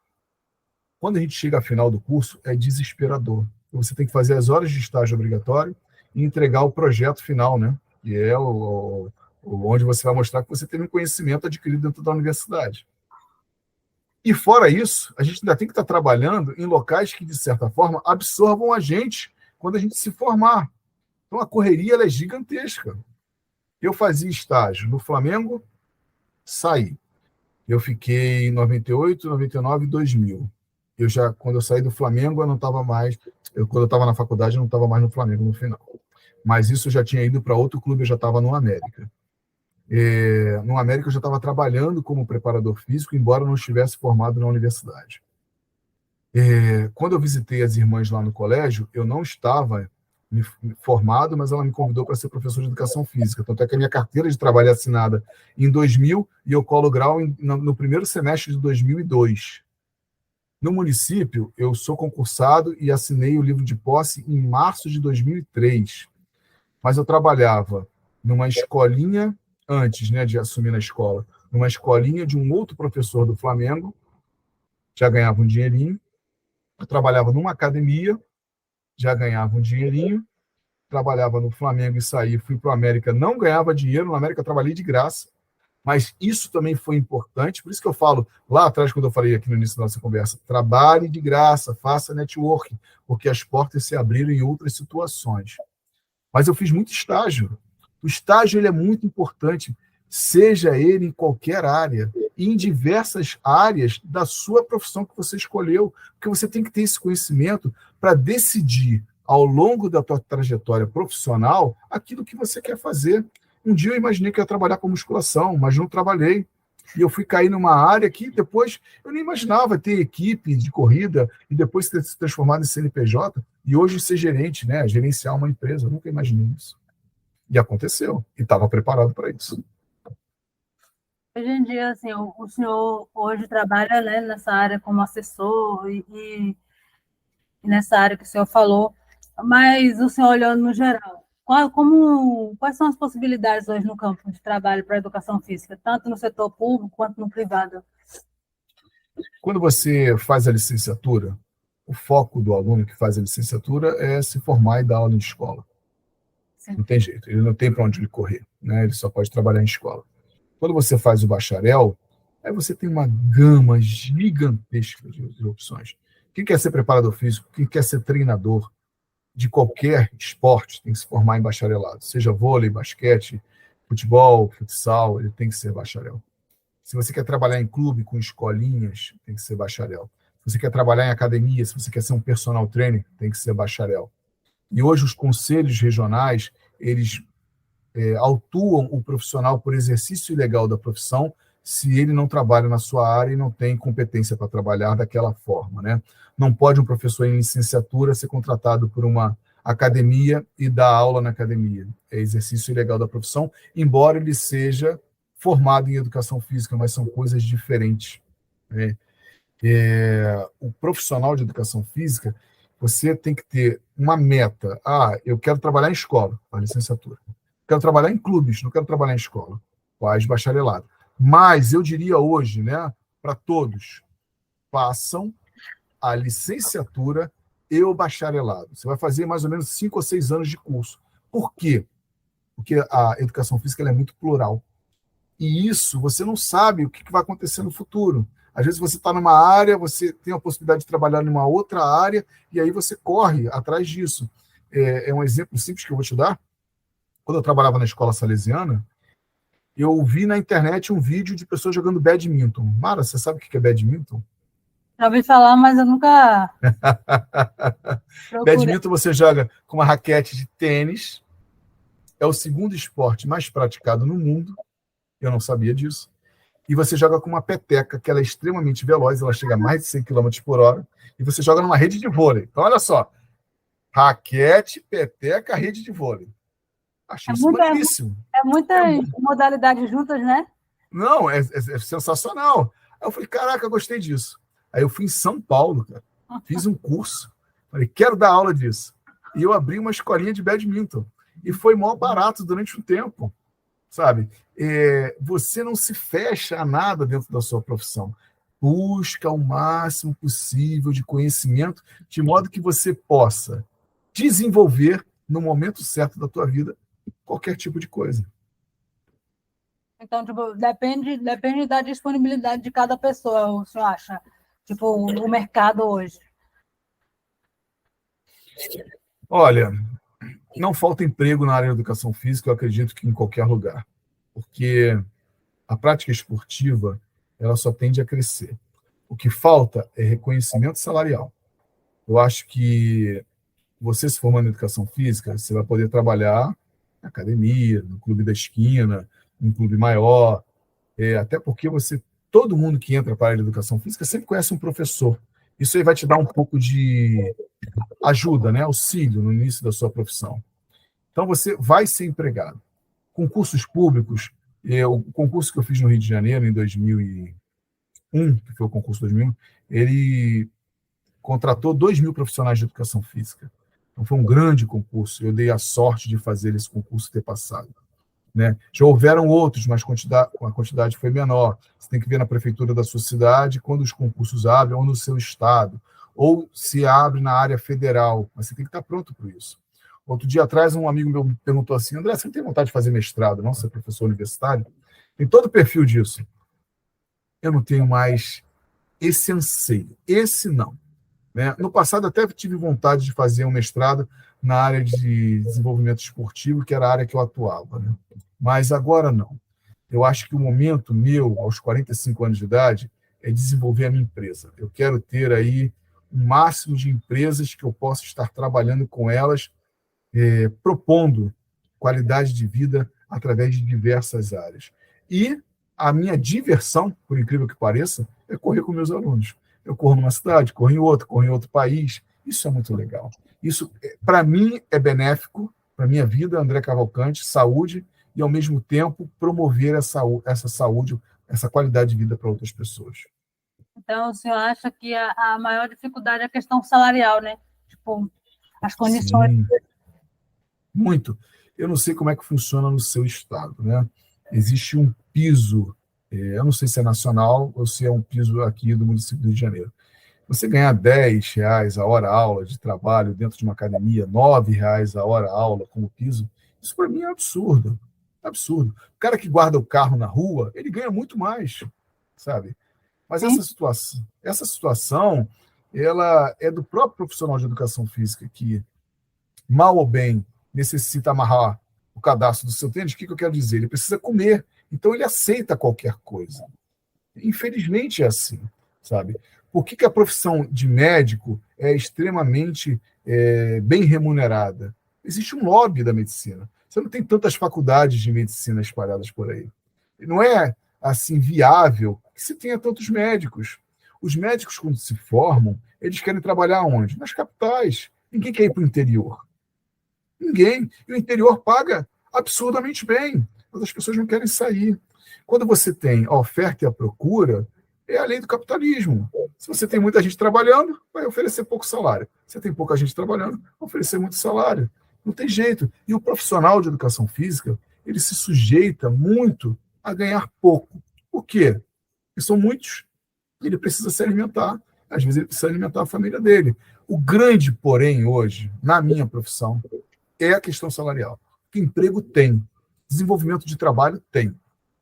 quando a gente chega ao final do curso, é desesperador. Você tem que fazer as horas de estágio obrigatório e entregar o projeto final, né? Que é onde você vai mostrar que você teve um conhecimento adquirido dentro da universidade. E fora isso, a gente ainda tem que estar trabalhando em locais que, de certa forma, absorvam a gente quando a gente se formar. Então, a correria ela é gigantesca. Eu fazia estágio no Flamengo, saí. Eu fiquei em 98, 99 e 2000. Quando eu saí do Flamengo, eu não estava mais... quando eu estava na faculdade, eu não estava mais no Flamengo no final. Mas isso eu já tinha ido para outro clube, eu já estava no América. No América eu já estava trabalhando como preparador físico, embora não estivesse formado na universidade. Quando eu visitei as irmãs lá no colégio, eu não estava formado, mas ela me convidou para ser professor de educação física. Tanto é que a minha carteira de trabalho é assinada em 2000 e eu colo grau no primeiro semestre de 2002. No município, eu sou concursado e assinei o livro de posse em março de 2003. Mas eu trabalhava numa escolinha, antes, né, de assumir na escola, numa escolinha de um outro professor do Flamengo, já ganhava um dinheirinho. Eu trabalhava numa academia, já ganhava um dinheirinho. Trabalhava no Flamengo e saí, fui para o América, não ganhava dinheiro, no América eu trabalhei de graça, mas isso também foi importante, por isso que eu falo, lá atrás, quando eu falei aqui no início da nossa conversa, trabalhe de graça, faça networking, porque as portas se abriram em outras situações. Mas eu fiz muito estágio. O estágio ele é muito importante, seja ele em qualquer área. em diversas áreas da sua profissão que você escolheu, porque você tem que ter esse conhecimento para decidir, ao longo da tua trajetória profissional, aquilo que você quer fazer. Um dia eu imaginei que eu ia trabalhar com musculação, mas não trabalhei. E eu fui cair numa área que depois eu nem imaginava ter equipe de corrida e depois ter se transformado em CNPJ e hoje ser gerente, né? Gerenciar uma empresa. Eu nunca imaginei isso. E aconteceu. E estava preparado para isso. Hoje em dia, assim, o senhor hoje trabalha, né, nessa área como assessor e nessa área que o senhor falou, mas o senhor olhando no geral, quais são as possibilidades hoje no campo de trabalho para a educação física, tanto no setor público quanto no privado? Quando você faz a licenciatura, o foco do aluno que faz a licenciatura é se formar e dar aula em escola. Sim. Não tem jeito, ele não tem para onde ele correr, né? Ele só pode trabalhar em escola. Quando você faz o bacharel, aí você tem uma gama gigantesca de opções. Quem quer ser preparador físico, quem quer ser treinador de qualquer esporte, tem que se formar em bacharelado. Seja vôlei, basquete, futebol, futsal, ele tem que ser bacharel. Se você quer trabalhar em clube com escolinhas, tem que ser bacharel. Se você quer trabalhar em academia, se você quer ser um personal trainer, tem que ser bacharel. E hoje os conselhos regionais, eles autuam o profissional por exercício ilegal da profissão se ele não trabalha na sua área e não tem competência para trabalhar daquela forma, né? Não pode um professor em licenciatura ser contratado por uma academia e dar aula na academia. É exercício ilegal da profissão, embora ele seja formado em educação física, mas são coisas diferentes, né? O profissional de educação física, você tem que ter uma meta. Eu quero trabalhar em escola, a licenciatura. Quero trabalhar em clubes, não quero trabalhar em escola. Faz bacharelado. Mas eu diria hoje, né, para todos, façam a licenciatura e o bacharelado. Você vai fazer mais ou menos 5 ou 6 anos de curso. Por quê? Porque a educação física ela é muito plural. E isso, você não sabe o que vai acontecer no futuro. Às vezes você está numa área, você tem a possibilidade de trabalhar numa outra área, e aí você corre atrás disso. É um exemplo simples que eu vou te dar. Quando eu trabalhava na escola salesiana, eu vi na internet um vídeo de pessoas jogando badminton. Mara, você sabe o que é badminton? Já ouvi falar, mas eu nunca procurei. Badminton você joga com uma raquete de tênis. É o segundo esporte mais praticado no mundo. Eu não sabia disso. E você joga com uma peteca, que ela é extremamente veloz, ela chega a mais de 100 km por hora, e você joga numa rede de vôlei. Então, olha só. Raquete, peteca, rede de vôlei. Achei isso maneiríssimo. É muitas modalidades juntas, né? Não, é sensacional. Aí eu falei, caraca, eu gostei disso. Aí eu fui em São Paulo, cara, fiz um curso, falei, quero dar aula disso. E eu abri uma escolinha de badminton. E foi mó barato durante um tempo, sabe? Você não se fecha a nada dentro da sua profissão. Busca o máximo possível de conhecimento, de modo que você possa desenvolver, no momento certo da tua vida, qualquer tipo de coisa. Então, tipo, depende da disponibilidade de cada pessoa, o senhor acha? Tipo, o mercado hoje. Olha, não falta emprego na área da educação física, eu acredito que em qualquer lugar. Porque a prática esportiva, ela só tende a crescer. O que falta é reconhecimento salarial. Eu acho que você se formando em educação física, você vai poder trabalhar na academia, no clube da esquina, num clube maior, até porque todo mundo que entra para a área de educação física sempre conhece um professor. Isso aí vai te dar um pouco de ajuda, né? Auxílio no início da sua profissão. Então, você vai ser empregado. Concursos públicos, o concurso que eu fiz no Rio de Janeiro, em 2001, que foi o concurso 2001, ele contratou 2.000 profissionais de educação física. Então, foi um grande concurso. Eu dei a sorte de fazer esse concurso ter passado, né? Já houveram outros, mas a quantidade foi menor. Você tem que ver na prefeitura da sua cidade quando os concursos abrem, ou no seu estado, ou se abre na área federal. Mas você tem que estar pronto para isso. Outro dia atrás, um amigo meu me perguntou assim, André, você não tem vontade de fazer mestrado, não? Você é professor universitário? Tem todo o perfil disso. Eu não tenho mais esse anseio. Esse não. Né? No passado, até tive vontade de fazer um mestrado na área de desenvolvimento esportivo, que era a área que eu atuava. Né? Mas agora não. eu acho que o momento meu, aos 45 anos de idade, é desenvolver a minha empresa. Eu quero ter aí um máximo de empresas que eu possa estar trabalhando com elas, propondo qualidade de vida através de diversas áreas. E a minha diversão, por incrível que pareça, é correr com meus alunos. Eu corro numa cidade, corro em outro país. Isso é muito legal. Isso, para mim, é benéfico, para a minha vida, André Cavalcante, saúde, e, ao mesmo tempo, promover essa saúde, essa qualidade de vida para outras pessoas. Então, o senhor acha que a maior dificuldade é a questão salarial, né? Tipo, as condições. Sim, muito. Eu não sei como é que funciona no seu estado, né? Existe um piso, eu não sei se é nacional ou se é um piso aqui do município do Rio de Janeiro. Você ganhar R$ 10 a hora aula de trabalho dentro de uma academia, R$ 9 a hora aula como piso, isso para mim é absurdo. Absurdo. O cara que guarda o carro na rua, ele ganha muito mais, sabe? Mas Sim. essa situação, ela é do próprio profissional de educação física que, mal ou bem, necessita amarrar o cadastro do seu tênis. O que eu quero dizer? Ele precisa comer, então ele aceita qualquer coisa. Infelizmente é assim, sabe? Por que a profissão de médico é extremamente bem remunerada? Existe um lobby da medicina. Você não tem tantas faculdades de medicina espalhadas por aí. Não é assim viável que se tenha tantos médicos. Os médicos, quando se formam, eles querem trabalhar onde? Nas capitais. Ninguém quer ir para o interior. Ninguém. E o interior paga absurdamente bem, mas as pessoas não querem sair. Quando você tem a oferta e a procura, é a lei do capitalismo. Se você tem muita gente trabalhando, vai oferecer pouco salário. Se tem pouca gente trabalhando, vai oferecer muito salário. Não tem jeito. E o profissional de educação física, ele se sujeita muito a ganhar pouco. Por quê? Porque são muitos. Ele precisa se alimentar. Às vezes ele precisa alimentar a família dele. O grande, porém, hoje, na minha profissão, é a questão salarial. Porque emprego tem, desenvolvimento de trabalho tem,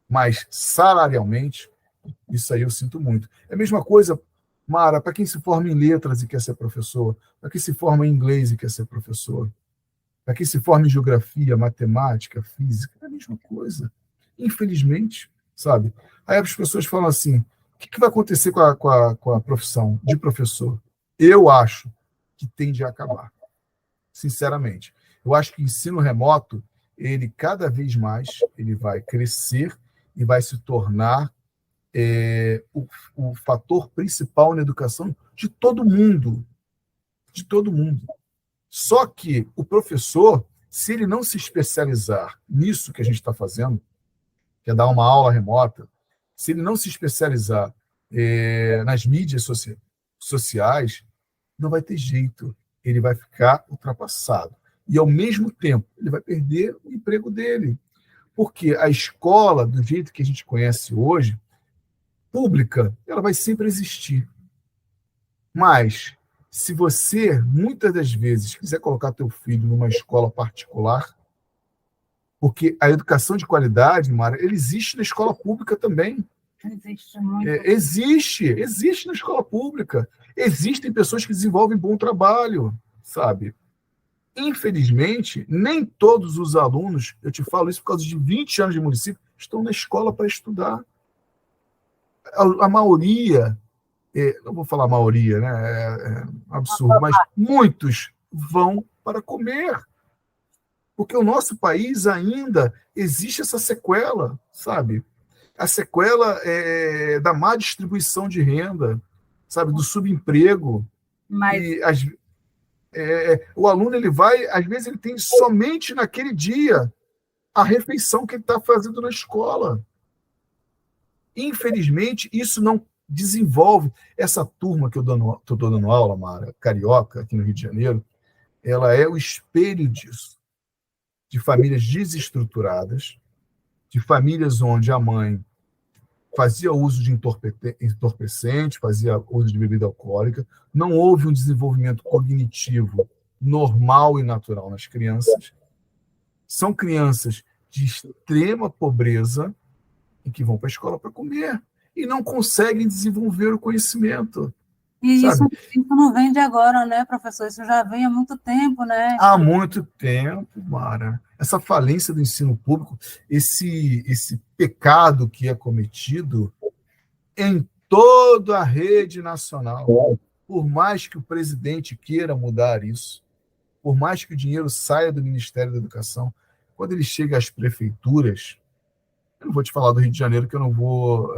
mas salarialmente, isso aí eu sinto muito. É a mesma coisa, Mara, para quem se forma em letras e quer ser professor, para quem se forma em inglês e quer ser professor, para quem se forma em geografia, matemática, física, é a mesma coisa. Infelizmente, sabe? Aí as pessoas falam assim, o que vai acontecer com a profissão de professor? Eu acho que tende a acabar, sinceramente. Eu acho que o ensino remoto, ele cada vez mais ele vai crescer e vai se tornar o fator principal na educação de todo mundo. De todo mundo. Só que o professor, se ele não se especializar nisso que a gente está fazendo, que é dar uma aula remota, se ele não se especializar nas mídias sociais, não vai ter jeito. Ele vai ficar ultrapassado. E, ao mesmo tempo, ele vai perder o emprego dele. Porque a escola, do jeito que a gente conhece hoje, pública, ela vai sempre existir. Mas, se você, muitas das vezes, quiser colocar teu filho numa escola particular, porque a educação de qualidade, Mara, ele existe na escola pública também. Existe muito. Existe na escola pública. Existem pessoas que desenvolvem bom trabalho, sabe? Infelizmente, nem todos os alunos, eu te falo isso por causa de 20 anos de município, estão na escola para estudar. A maioria, não vou falar maioria, né? É absurdo, mas muitos vão para comer. Porque o nosso país ainda existe essa sequela, sabe? A sequela da má distribuição de renda, sabe? Do subemprego. Mas E o aluno, ele vai, às vezes, ele tem somente naquele dia a refeição que ele está fazendo na escola. Infelizmente, isso não desenvolve. Essa turma que eu estou dando aula, Mara, carioca, aqui no Rio de Janeiro, ela é o espelho disso. De famílias desestruturadas, de famílias onde a mãe fazia uso de entorpecente, fazia uso de bebida alcoólica, não houve um desenvolvimento cognitivo normal e natural nas crianças. São crianças de extrema pobreza e que vão para a escola para comer e não conseguem desenvolver o conhecimento. E isso, sabe? isso não vem de agora, né, professor? Isso já vem há muito tempo, né? Há muito tempo, Mara. Essa falência do ensino público, esse pecado que é cometido em toda a rede nacional. Por mais que o presidente queira mudar isso, por mais que o dinheiro saia do Ministério da Educação, quando ele chega às prefeituras, eu não vou te falar do Rio de Janeiro, que eu não vou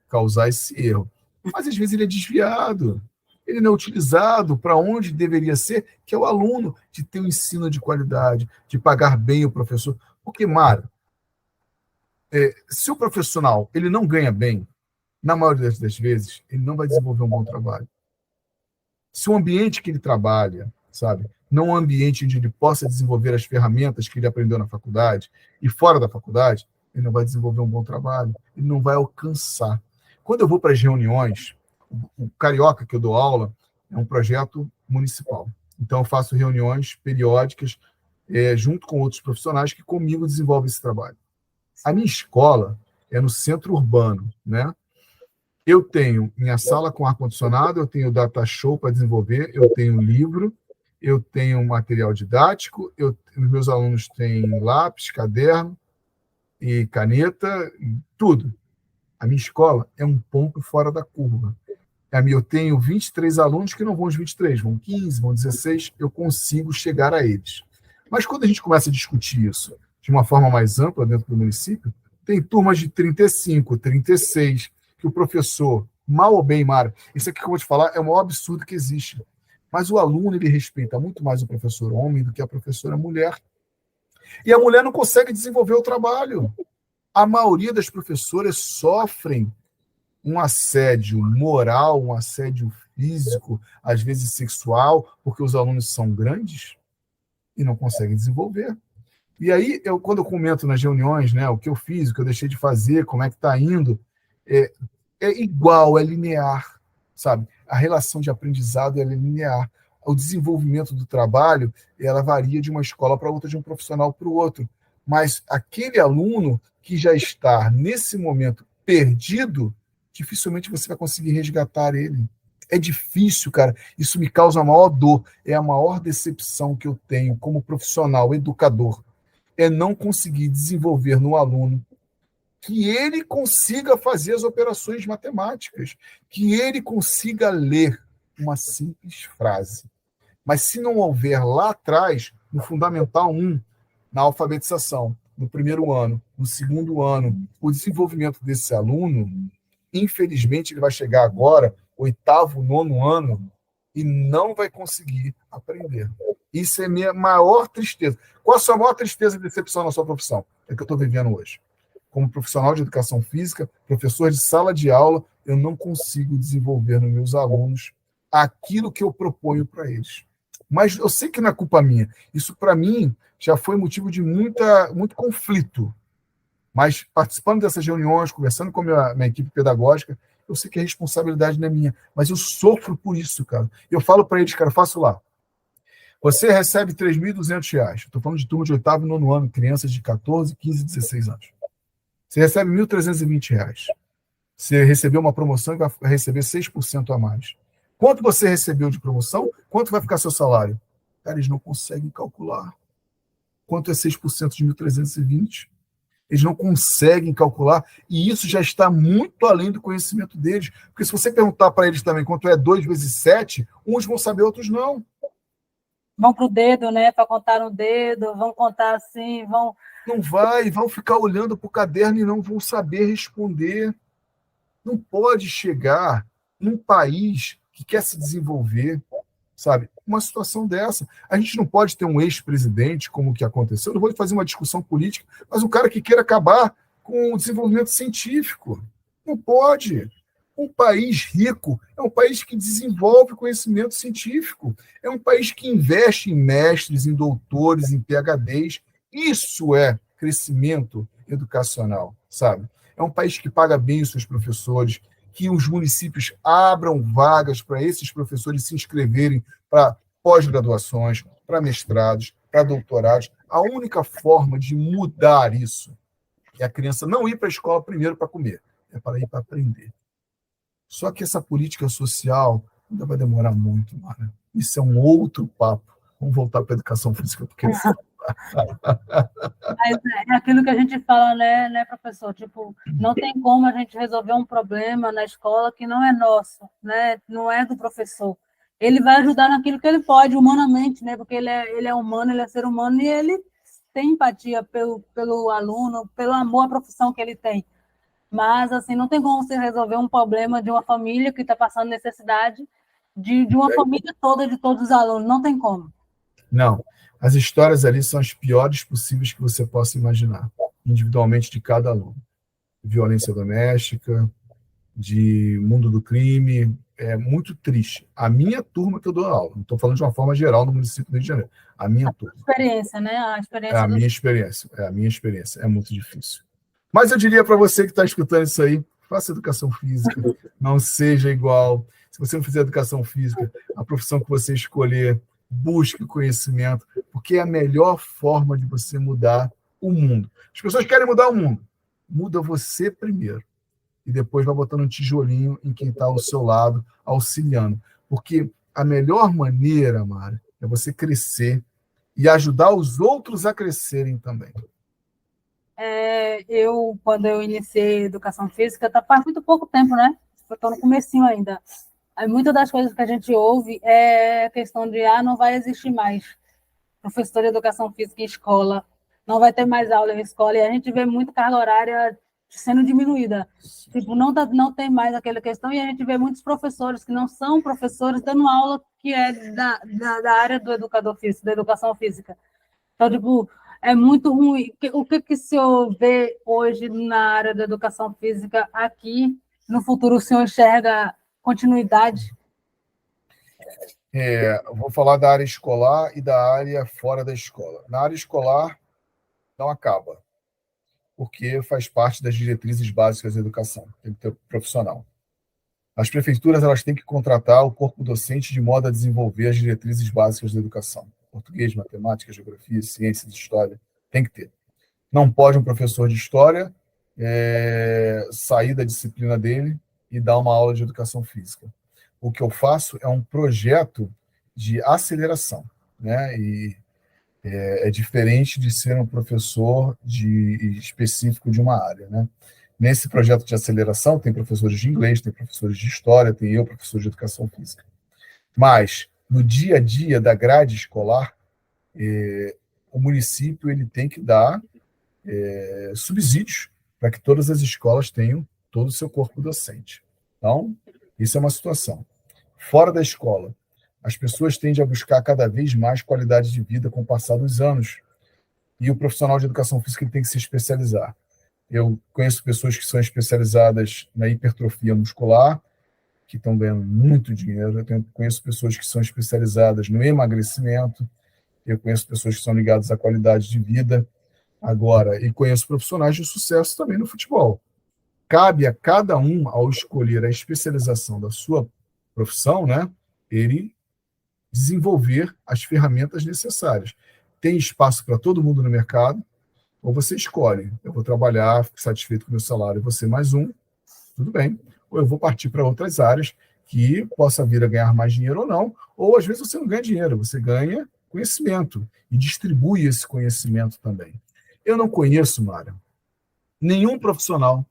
causar esse erro, mas às vezes ele é desviado, ele não é utilizado para onde deveria ser, que é o aluno, de ter um ensino de qualidade, de pagar bem o professor. Porque, Mara, se o profissional ele não ganha bem, na maioria das vezes, ele não vai desenvolver um bom trabalho. Se o ambiente que ele trabalha, sabe, não é um ambiente onde ele possa desenvolver as ferramentas que ele aprendeu na faculdade e fora da faculdade, ele não vai desenvolver um bom trabalho, ele não vai alcançar. Quando eu vou para as reuniões, o Carioca que eu dou aula é um projeto municipal. Então, eu faço reuniões periódicas junto com outros profissionais que comigo desenvolvem esse trabalho. A minha escola é no centro urbano, né? Eu tenho minha sala com ar-condicionado, eu tenho data show para desenvolver, eu tenho livro, eu tenho material didático, os meus alunos têm lápis, caderno e caneta, tudo. A minha escola é um ponto fora da curva. Eu tenho 23 alunos que não vão os 23, vão 15, vão 16, eu consigo chegar a eles. Mas quando a gente começa a discutir isso de uma forma mais ampla dentro do município, tem turmas de 35, 36, que o professor, mal ou bem, Mara, isso aqui que eu vou te falar é o maior absurdo que existe. Mas o aluno, ele respeita muito mais o professor homem do que a professora mulher. E a mulher não consegue desenvolver o trabalho. A maioria das professoras sofrem um assédio moral, um assédio físico, às vezes sexual, porque os alunos são grandes e não conseguem desenvolver. E aí, quando eu comento nas reuniões, né, o que eu fiz, o que eu deixei de fazer, como é que está indo, é, é igual, é linear, sabe? A relação de aprendizado é linear. O desenvolvimento do trabalho, ela varia de uma escola para outra, de um profissional para o outro. Mas aquele aluno que já está, nesse momento, perdido, dificilmente você vai conseguir resgatar ele. É difícil, cara. Isso me causa a maior dor. É a maior decepção que eu tenho como profissional, educador. É não conseguir desenvolver no aluno que ele consiga fazer as operações matemáticas, que ele consiga ler uma simples frase. Mas se não houver lá atrás, no Fundamental 1, na alfabetização, no primeiro ano, no segundo ano, o desenvolvimento desse aluno, infelizmente, ele vai chegar agora, oitavo, nono ano, e não vai conseguir aprender. Isso é minha maior tristeza. Qual a sua maior tristeza e decepção na sua profissão? É que eu estou vivendo hoje. Como profissional de educação física, professor de sala de aula, eu não consigo desenvolver nos meus alunos aquilo que eu proponho para eles. Mas eu sei que não é culpa minha. Isso, para mim, já foi motivo de muito conflito. Mas participando dessas reuniões, conversando com a minha equipe pedagógica, eu sei que a responsabilidade não é minha. Mas eu sofro por isso, cara. Eu falo para eles, cara, faço lá. Você recebe R$3.200. Estou falando de turma de oitavo e nono ano, crianças de 14, 15, 16 anos. Você recebe R$1.320. Você recebeu uma promoção e vai receber 6% a mais. Quanto você recebeu de promoção? Quanto vai ficar seu salário? Cara, eles não conseguem calcular. Quanto é 6% de 1.320? Eles não conseguem calcular, e isso já está muito além do conhecimento deles. Porque se você perguntar para eles também quanto é 2 vezes 7, uns vão saber, outros não. Vão para o dedo, né? Para contar no dedo, vão contar assim, vão. Não vai, vão ficar olhando para o caderno e não vão saber responder. Não pode chegar num país que quer se desenvolver, sabe? Uma situação dessa. A gente não pode ter um ex-presidente, como o que aconteceu. Eu não vou fazer uma discussão política, mas um cara que queira acabar com o desenvolvimento científico. Não pode. Um país rico é um país que desenvolve conhecimento científico. É um país que investe em mestres, em doutores, em PhDs. Isso é crescimento educacional, sabe? É um país que paga bem os seus professores, que os municípios abram vagas para esses professores se inscreverem para pós-graduações, para mestrados, para doutorados. A única forma de mudar isso é a criança não ir para a escola primeiro para comer, é para ir para aprender. Só que essa política social, Ainda vai demorar muito, Mara. Isso é um outro papo. Vamos voltar para a educação física, porque Mas é aquilo que a gente fala, né, professor? Tipo, não tem como a gente resolver um problema na escola que não é nosso, né? Não é do professor. Ele vai ajudar naquilo que ele pode, humanamente, né? Porque ele é humano, ele é ser humano e ele tem empatia pelo aluno, pelo amor à profissão que ele tem. Mas, assim, não tem como você resolver um problema de uma família que está passando necessidade de uma família toda, de todos os alunos. Não tem como. não. As histórias ali são as piores possíveis que você possa imaginar, individualmente de cada aluno. Violência doméstica, de mundo do crime, é muito triste. A minha turma que eu dou aula, não estou falando de uma forma geral no município do Rio de Janeiro, a minha turma. Experiência, né? A É experiência a minha experiência, é muito difícil. Mas eu diria para você que está escutando isso aí, faça educação física, não seja igual. Se você não fizer educação física, a profissão que você escolher, busque conhecimento, porque é a melhor forma de você mudar o mundo. As pessoas querem mudar o mundo. Muda você primeiro. E depois vai botando um tijolinho em quem está ao seu lado, auxiliando. Porque a melhor maneira, Mara, é você crescer e ajudar os outros a crescerem também. Quando eu iniciei educação física, faz muito pouco tempo, né? Eu estou no comecinho ainda. Aí, muitas das coisas que a gente ouve é questão de, não vai existir mais professor de educação física em escola, não vai ter mais aula em escola, e a gente vê muito carga horária sendo diminuída. Tipo, não tem mais aquela questão, e a gente vê muitos professores que não são professores dando aula que é da área do educador físico, da educação física. Então, tipo, é muito ruim. O que o senhor vê hoje na área da educação física aqui? No futuro, o senhor enxerga continuidade? Eu vou falar da área escolar e da área fora da escola. Na área escolar, não acaba, porque faz parte das diretrizes básicas da educação, tem que ter profissional. As prefeituras elas têm que contratar o corpo docente de modo a desenvolver as diretrizes básicas da educação. Português, matemática, geografia, ciências, história, tem que ter. Não pode um professor de história sair da disciplina dele e dar uma aula de educação física. O que eu faço é um projeto de aceleração, né? E é diferente de ser um professor específico de uma área, né? Nesse projeto de aceleração, tem professores de inglês, tem professores de história, tem eu, professor de educação física. Mas, no dia a dia da grade escolar, o município ele tem que dar subsídios para que todas as escolas tenham todo o seu corpo docente. Então, isso é uma situação. Fora da escola, as pessoas tendem a buscar cada vez mais qualidade de vida com o passar dos anos. E o profissional de educação física ele tem que se especializar. Eu conheço pessoas que são especializadas na hipertrofia muscular, que estão ganhando muito dinheiro. Eu conheço pessoas que são especializadas no emagrecimento. Eu conheço pessoas que são ligadas à qualidade de vida. Agora, e conheço profissionais de sucesso também no futebol. Cabe a cada um, ao escolher a especialização da sua profissão, né, ele desenvolver as ferramentas necessárias. Tem espaço para todo mundo no mercado, ou você escolhe, eu vou trabalhar, fico satisfeito com o meu salário, você mais um, tudo bem. Ou eu vou partir para outras áreas que possa vir a ganhar mais dinheiro ou não, ou às vezes você não ganha dinheiro, você ganha conhecimento e distribui esse conhecimento também. Eu não conheço, Mário, nenhum profissional,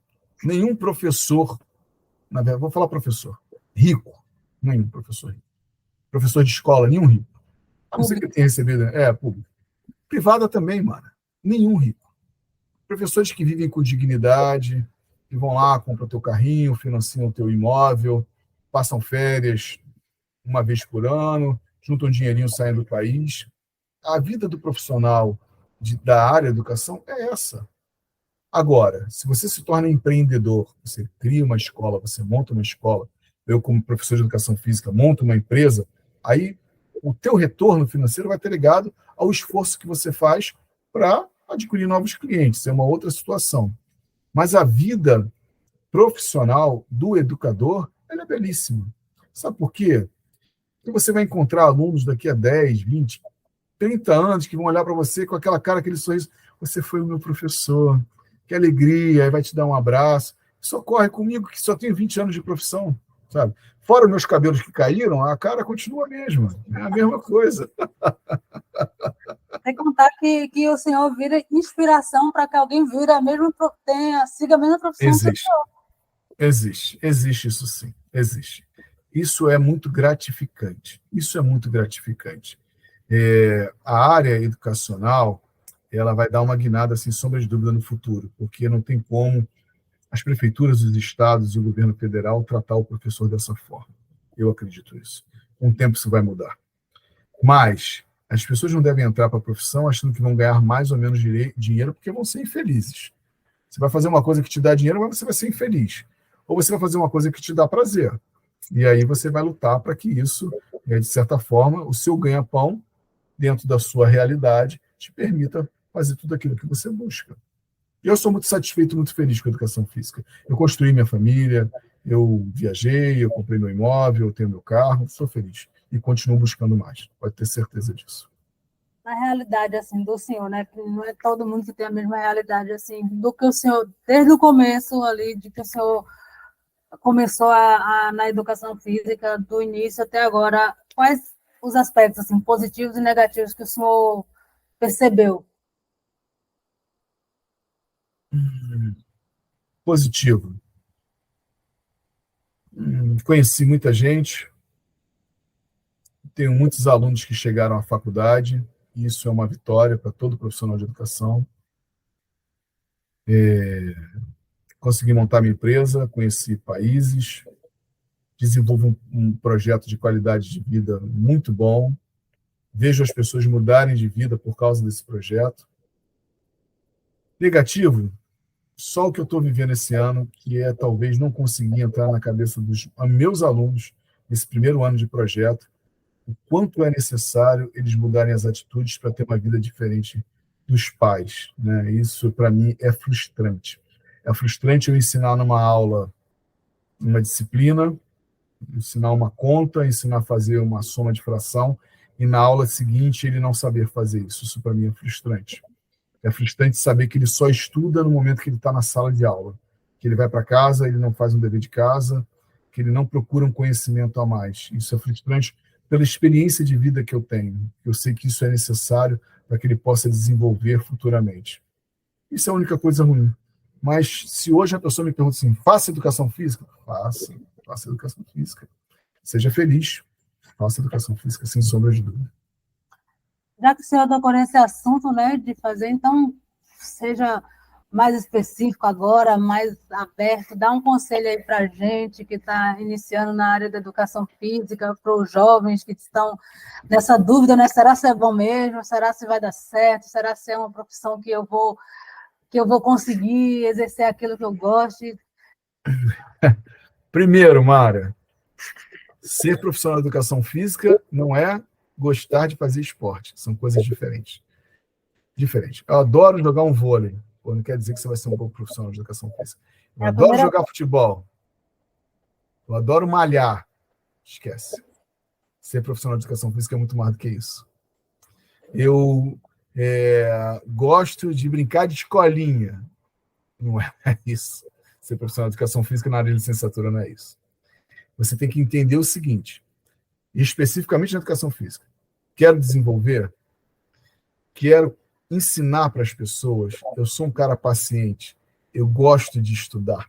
nenhum professor, na verdade, vou falar professor, rico, nenhum professor rico. Professor de escola, nenhum rico. A não ser que tenha recebido, público. Privada também, mano. Nenhum rico. Professores que vivem com dignidade, que vão lá, compram o teu carrinho, financiam o teu imóvel, passam férias uma vez por ano, juntam um dinheirinho saindo do país. A vida do profissional da área da educação é essa. Agora, se você se torna empreendedor, você cria uma escola, você monta uma escola, eu como professor de educação física monto uma empresa, aí o teu retorno financeiro vai estar ligado ao esforço que você faz para adquirir novos clientes, é uma outra situação. Mas a vida profissional do educador, ela é belíssima. Sabe por quê? Porque você vai encontrar alunos daqui a 10, 20, 30 anos que vão olhar para você com aquela cara, aquele sorriso, você foi o meu professor, que alegria, aí vai te dar um abraço. Isso ocorre comigo, que só tenho 20 anos de profissão. sabe? Fora os meus cabelos que caíram, a cara continua a mesma, é a mesma coisa. Sem contar que o senhor vira inspiração para que alguém vira a mesma, siga a mesma profissão que o Existe, senhor. existe isso sim, existe. Isso é muito gratificante, isso é muito gratificante. A área educacional, ela vai dar uma guinada, sem sombra de dúvida, no futuro, porque não tem como as prefeituras, os estados e o governo federal tratar o professor dessa forma. Eu acredito nisso. Com o tempo isso vai mudar. Mas as pessoas não devem entrar para a profissão achando que vão ganhar mais ou menos dinheiro, porque vão ser infelizes. Você vai fazer uma coisa que te dá dinheiro, mas você vai ser infeliz. Ou você vai fazer uma coisa que te dá prazer. E aí você vai lutar para que isso, de certa forma, o seu ganha-pão, dentro da sua realidade, te permita fazer tudo aquilo que você busca. Eu sou muito satisfeito, muito feliz com a educação física. Eu construí minha família, eu viajei, eu comprei meu imóvel, eu tenho meu carro, sou feliz. E continuo buscando mais, pode ter certeza disso. Na realidade, assim, do senhor, né? Que não é todo mundo que tem a mesma realidade, assim, do que o senhor, desde o começo ali, de que o senhor começou na educação física, do início até agora, quais os aspectos, assim, positivos e negativos que o senhor percebeu? Positivo. Conheci muita gente, tenho muitos alunos que chegaram à faculdade, e isso é uma vitória para todo profissional de educação. Consegui montar minha empresa, conheci países, desenvolvo um projeto de qualidade de vida muito bom, vejo as pessoas mudarem de vida por causa desse projeto. Negativo, só o que eu estou vivendo esse ano, que é talvez não conseguir entrar na cabeça dos meus alunos nesse primeiro ano de projeto, o quanto é necessário eles mudarem as atitudes para ter uma vida diferente dos pais, né? Isso, para mim, é frustrante. É frustrante eu ensinar numa aula uma disciplina, ensinar uma conta, ensinar a fazer uma soma de fração, e na aula seguinte ele não saber fazer isso. Isso, para mim, é frustrante. É frustrante saber que ele só estuda no momento que ele está na sala de aula, que ele vai para casa, ele não faz um dever de casa, que ele não procura um conhecimento a mais. Isso é frustrante pela experiência de vida que eu tenho. Eu sei que isso é necessário para que ele possa desenvolver futuramente. Isso é a única coisa ruim. Mas se hoje a pessoa me pergunta assim, faça educação física? Faça educação física. Seja feliz, faça educação física, sem sombra de dúvida. Já que o senhor tocou nesse assunto, né, de fazer, então, seja mais específico agora, mais aberto, dá um conselho aí para a gente que está iniciando na área da educação física, para os jovens que estão nessa dúvida, né, será se é bom mesmo, será se vai dar certo, será se é uma profissão que eu vou conseguir exercer aquilo que eu gosto. Primeiro, Mara, ser profissional de educação física não é gostar de fazer esporte. São coisas diferentes. Eu adoro jogar um vôlei. Pô, não quer dizer que você vai ser um bom profissional de educação física. Eu adoro jogar futebol. Eu adoro malhar. Esquece. Ser profissional de educação física é muito mais do que isso. Eu gosto de brincar de escolinha. Não é isso. Ser profissional de educação física na área de licenciatura não é isso. Você tem que entender o seguinte, especificamente na educação física. Quero desenvolver, quero ensinar para as pessoas, eu sou um cara paciente, eu gosto de estudar.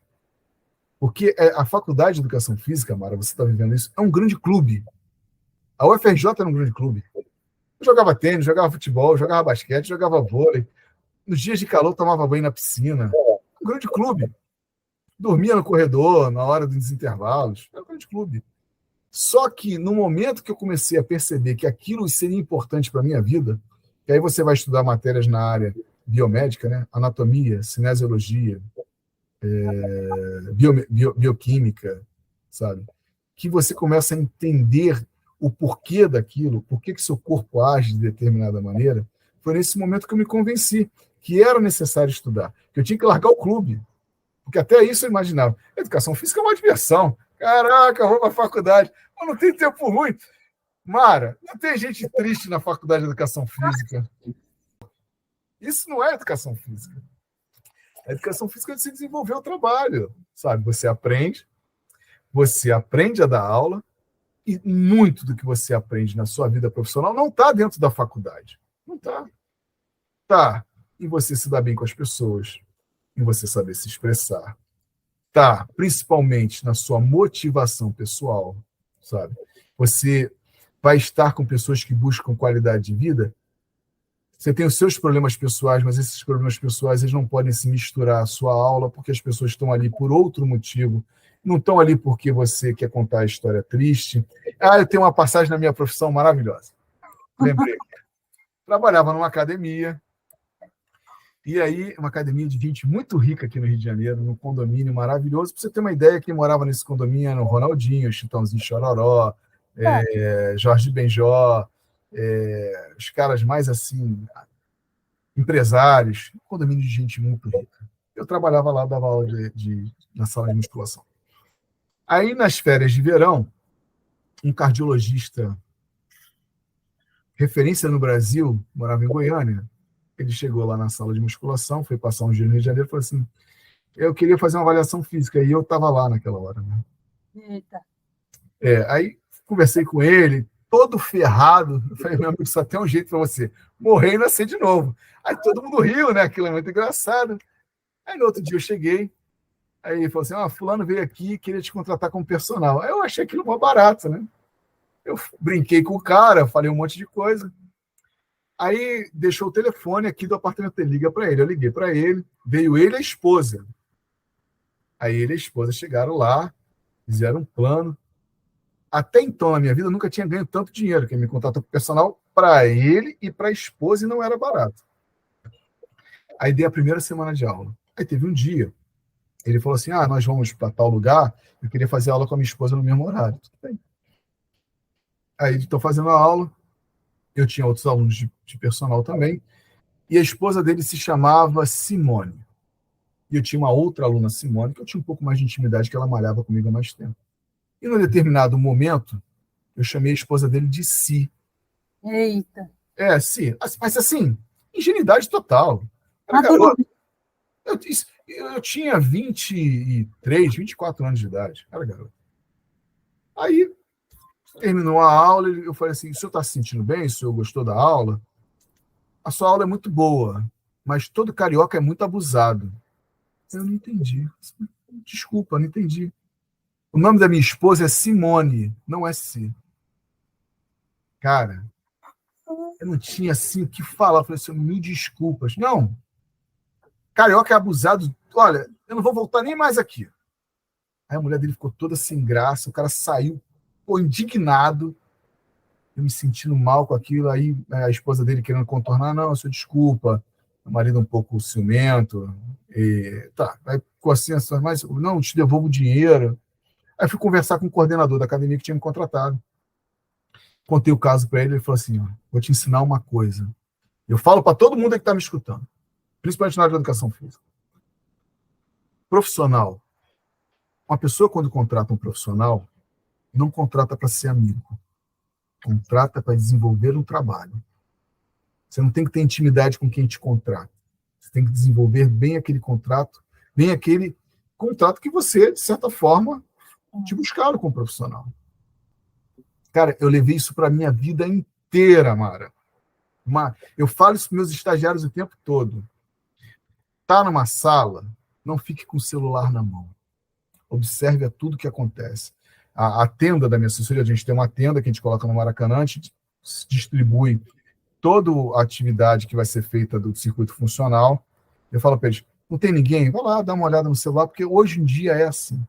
Porque a Faculdade de Educação Física, Mara, você está vivendo isso, é um grande clube. A UFRJ era um grande clube. Eu jogava tênis, jogava futebol, jogava basquete, jogava vôlei. Nos dias de calor, tomava banho na piscina. Um grande clube. Dormia no corredor, na hora dos intervalos. Era um grande clube. Só que no momento que eu comecei a perceber que aquilo seria importante para a minha vida, e aí você vai estudar matérias na área biomédica, né? Anatomia, cinesiologia, bioquímica, sabe? Que você começa a entender o porquê daquilo, por que seu corpo age de determinada maneira, foi nesse momento que eu me convenci que era necessário estudar, que eu tinha que largar o clube, porque até isso eu imaginava. Educação física é uma diversão. Caraca, eu vou para a faculdade. Eu não tem tempo ruim. Mara, não tem gente triste na faculdade de educação física. Isso não é educação física. A educação física é você desenvolver o trabalho, sabe? Você aprende, você aprende a dar aula e muito do que você aprende na sua vida profissional não está dentro da faculdade. Não está. Está em você se dar bem com as pessoas, em você saber se expressar. Está principalmente na sua motivação pessoal, sabe? Você vai estar com pessoas que buscam qualidade de vida. Você tem os seus problemas pessoais, mas esses problemas pessoais eles não podem se misturar à sua aula, porque as pessoas estão ali por outro motivo. Não estão ali porque você quer contar a história triste. Ah, eu tenho uma passagem na minha profissão maravilhosa. Lembrei. Trabalhava numa academia, e aí uma academia de gente muito rica aqui no Rio de Janeiro, num condomínio maravilhoso. Para você ter uma ideia, quem morava nesse condomínio era o Ronaldinho, Chitãozinho Chororó, Jorge Benjó, os caras mais assim, empresários, um condomínio de gente muito rica. Eu trabalhava lá, dava aula na sala de musculação. Aí, nas férias de verão, um cardiologista referência no Brasil, morava em Goiânia, ele chegou lá na sala de musculação, foi passar um dia no Rio de Janeiro e falou assim, eu queria fazer uma avaliação física, e eu estava lá naquela hora. Né? Eita. Aí conversei com ele, todo ferrado, eu falei, meu amigo, só tem um jeito para você, morrer e nascer de novo. Aí todo mundo riu, né? Aquilo é muito engraçado. Aí no outro dia eu cheguei, aí ele falou assim, fulano veio aqui e queria te contratar como personal. Aí eu achei aquilo mó barato, né? Eu brinquei com o cara, falei um monte de coisa. Aí deixou o telefone aqui do apartamento dele, liga para ele. Eu liguei para ele, veio ele e a esposa. Aí ele e a esposa chegaram lá, fizeram um plano. Até então, na minha vida, eu nunca tinha ganho tanto dinheiro, que me contratou com personal para ele e para a esposa, e não era barato. Aí dei a primeira semana de aula. Aí teve um dia, ele falou assim, nós vamos para tal lugar, eu queria fazer aula com a minha esposa no mesmo horário. Tudo bem. Aí estou fazendo a aula, eu tinha outros alunos de personal também, e a esposa dele se chamava Simone. E eu tinha uma outra aluna, Simone, que eu tinha um pouco mais de intimidade, que ela malhava comigo há mais tempo. E num determinado momento, eu chamei a esposa dele de Si. Eita. Si. Mas assim, ingenuidade total. Era garoto. Eu tinha 23, 24 anos de idade. Era garoto. Aí, terminou a aula, eu falei assim, o senhor está se sentindo bem? O senhor gostou da aula? A sua aula é muito boa, mas todo carioca é muito abusado. Eu não entendi. Desculpa, não entendi. O nome da minha esposa é Simone, não é Si. Cara, eu não tinha assim o que falar. Eu falei assim, mil desculpas. Não. Carioca é abusado. Olha, eu não vou voltar nem mais aqui. Aí a mulher dele ficou toda sem graça, o cara saiu, indignado, eu me sentindo mal com aquilo. Aí a esposa dele querendo contornar, não, senhor, desculpa. O marido um pouco ciumento. Aí ficou assim, mas não, te devolvo o dinheiro. Aí fui conversar com o coordenador da academia que tinha me contratado. Contei o caso para ele falou assim, vou te ensinar uma coisa. Eu falo para todo mundo que está me escutando, principalmente na área da educação física. Profissional. Uma pessoa, quando contrata um profissional, não contrata para ser amigo. Contrata para desenvolver um trabalho. Você não tem que ter intimidade com quem te contrata. Você tem que desenvolver bem aquele contrato, bem aquele contrato que você, de certa forma, te buscaram como profissional. Cara, eu levei isso para a minha vida inteira, Mara. Eu falo isso para meus estagiários o tempo todo. Tá numa sala, não fique com o celular na mão. Observe tudo que acontece. A tenda da minha assessoria, a gente tem uma tenda que a gente coloca no Maracanã, a gente distribui toda a atividade que vai ser feita do circuito funcional. Eu falo para eles, não tem ninguém? Vai lá, dá uma olhada no celular, porque hoje em dia é assim.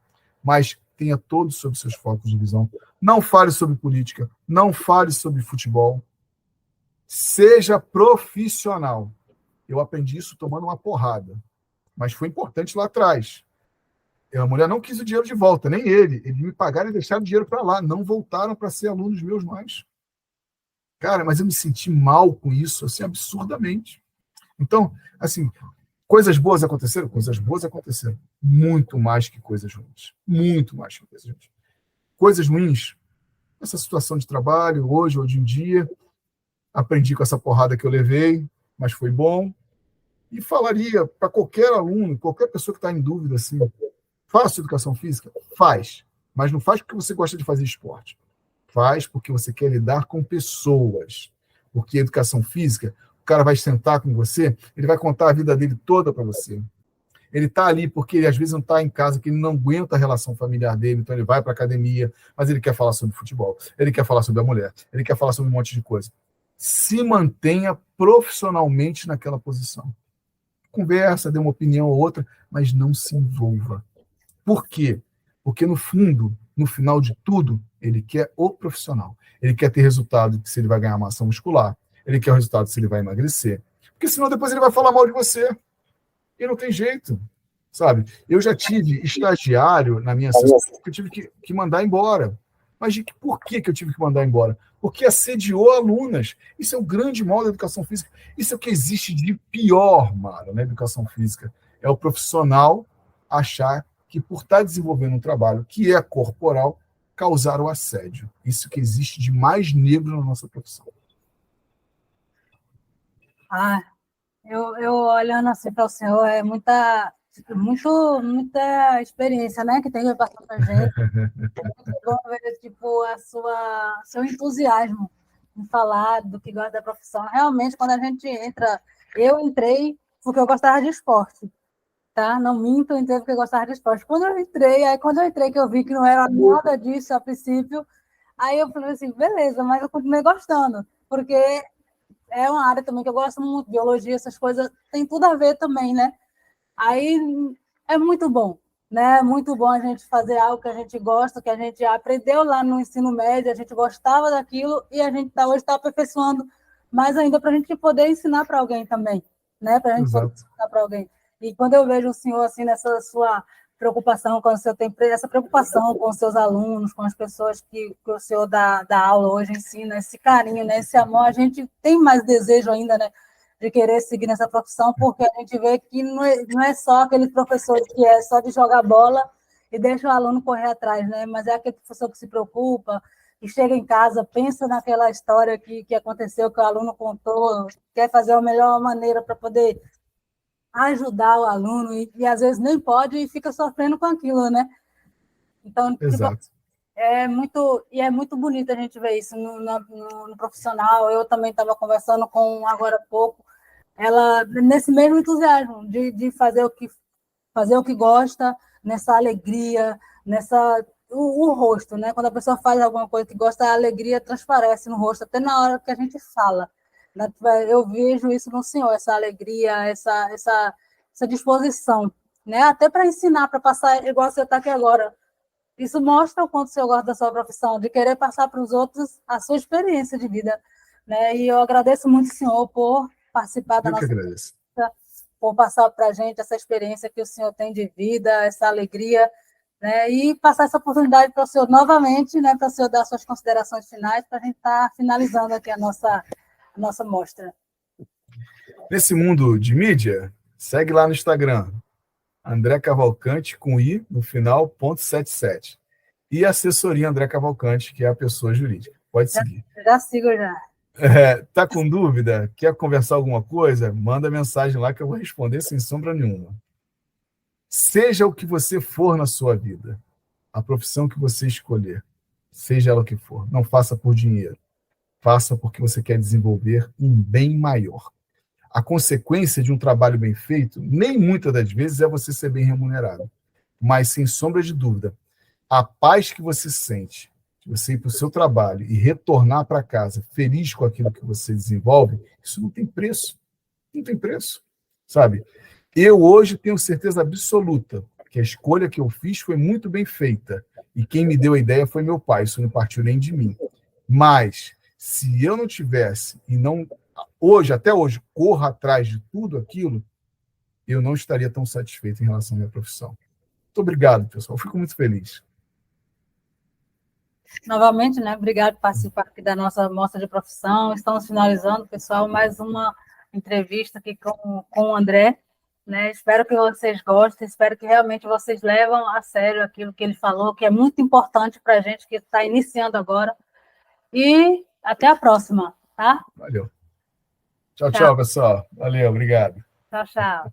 Mas tenha todos sob seus focos de visão. Não fale sobre política, não fale sobre futebol. Seja profissional. Eu aprendi isso tomando uma porrada. Mas foi importante lá atrás. A mulher não quis o dinheiro de volta, nem ele. Eles me pagaram e deixaram o dinheiro para lá. Não voltaram para ser alunos meus mais. Cara, mas eu me senti mal com isso, assim, absurdamente. Então, assim, coisas boas aconteceram? Coisas boas aconteceram. Muito mais que coisas ruins. Muito mais que coisas ruins. Coisas ruins, essa situação de trabalho, hoje em dia, aprendi com essa porrada que eu levei, mas foi bom. E falaria para qualquer aluno, qualquer pessoa que está em dúvida, assim, faça educação física? Faz. Mas não faz porque você gosta de fazer esporte. Faz porque você quer lidar com pessoas. Porque a educação física, o cara vai sentar com você, ele vai contar a vida dele toda para você. Ele está ali porque ele às vezes não está em casa, que ele não aguenta a relação familiar dele, então ele vai para a academia, mas ele quer falar sobre futebol, ele quer falar sobre a mulher, ele quer falar sobre um monte de coisa. Se mantenha profissionalmente naquela posição. Conversa, dê uma opinião ou outra, mas não se envolva. Por quê? Porque, no fundo, no final de tudo, ele quer o profissional. Ele quer ter resultado se ele vai ganhar massa muscular. Ele quer o resultado se ele vai emagrecer. Porque senão depois ele vai falar mal de você. E não tem jeito, sabe? Eu já tive estagiário na minha assessoria que eu tive que mandar embora. Mas por que eu tive que mandar embora? Porque assediou alunas. Isso é o grande mal da educação física. Isso é o que existe de pior, Mara, na educação física. É o profissional achar que por estar desenvolvendo um trabalho que é corporal, causar o assédio. Isso que existe de mais negro na nossa profissão. Eu olhando assim para o senhor, é muita experiência, né, que tem que passar para a gente. É muito bom ver, tipo, seu entusiasmo em falar do que gosta da profissão. Realmente, quando a gente entra, eu entrei porque eu gostava de esporte, tá? Não minto, eu entrei porque eu gostava de esporte. Quando eu entrei, que eu vi que não era nada disso a princípio, aí eu falei assim, beleza, mas eu continuei gostando, porque é uma área também que eu gosto muito, biologia, essas coisas, tem tudo a ver também, né? Aí é muito bom, né? É muito bom a gente fazer algo que a gente gosta, que a gente aprendeu lá no ensino médio, a gente gostava daquilo e a gente hoje está aperfeiçoando mais ainda para a gente poder ensinar para alguém também, né? Para a gente poder ensinar para alguém. E quando eu vejo o senhor assim nessa sua preocupação, quando o senhor tem essa preocupação com os seus alunos, com as pessoas que o senhor dá aula hoje, ensina, esse carinho, né? Esse amor, a gente tem mais desejo ainda, né? De querer seguir nessa profissão, porque a gente vê que não é só aquele professor que é só de jogar bola e deixa o aluno correr atrás, né? Mas é aquele professor que se preocupa, que chega em casa, pensa naquela história que aconteceu, que o aluno contou, quer fazer a melhor maneira para poder ajudar o aluno e às vezes nem pode e fica sofrendo com aquilo, né? Então, tipo, é muito bonito a gente ver isso no profissional. Eu também estava conversando com, agora há pouco, ela nesse mesmo entusiasmo de fazer o que gosta, nessa alegria, o rosto, né? Quando a pessoa faz alguma coisa que gosta, a alegria transparece no rosto, até na hora que a gente fala. Eu vejo isso no senhor, essa alegria, essa disposição, né? Até para ensinar, para passar, igual você está aqui agora. Isso mostra o quanto o senhor gosta da sua profissão, de querer passar para os outros a sua experiência de vida, né? E eu agradeço muito o senhor por participar da nossa conversa, por passar para a gente essa experiência que o senhor tem de vida, essa alegria, né? E passar essa oportunidade para o senhor novamente, né? Para o senhor dar suas considerações finais, para a gente estar finalizando aqui a nossa mostra. Nesse mundo de mídia, segue lá no Instagram, André Cavalcante, com I no final, .77. E a assessoria André Cavalcante, que é a pessoa jurídica. Pode seguir. Já sigo já. Tá com dúvida? Quer conversar alguma coisa? Manda mensagem lá que eu vou responder sem sombra nenhuma. Seja o que você for na sua vida, a profissão que você escolher, seja ela o que for, não faça por dinheiro. Faça porque você quer desenvolver um bem maior. A consequência de um trabalho bem feito, nem muitas das vezes é você ser bem remunerado. Mas, sem sombra de dúvida, a paz que você sente de você ir para o seu trabalho e retornar para casa feliz com aquilo que você desenvolve, isso não tem preço. Não tem preço, sabe? Eu hoje tenho certeza absoluta que a escolha que eu fiz foi muito bem feita. E quem me deu a ideia foi meu pai, isso não partiu nem de mim. Mas, se eu não tivesse, e não hoje, até hoje, corro atrás de tudo aquilo, eu não estaria tão satisfeito em relação à minha profissão. Muito obrigado, pessoal. Fico muito feliz. Novamente, né? Obrigado por participar aqui da nossa mostra de profissão. Estamos finalizando, pessoal, mais uma entrevista aqui com o André. Né? Espero que vocês gostem, espero que realmente vocês levam a sério aquilo que ele falou, que é muito importante para a gente que está iniciando agora. E até a próxima, tá? Valeu. Tchau, pessoal. Valeu, obrigado. Tchau, tchau.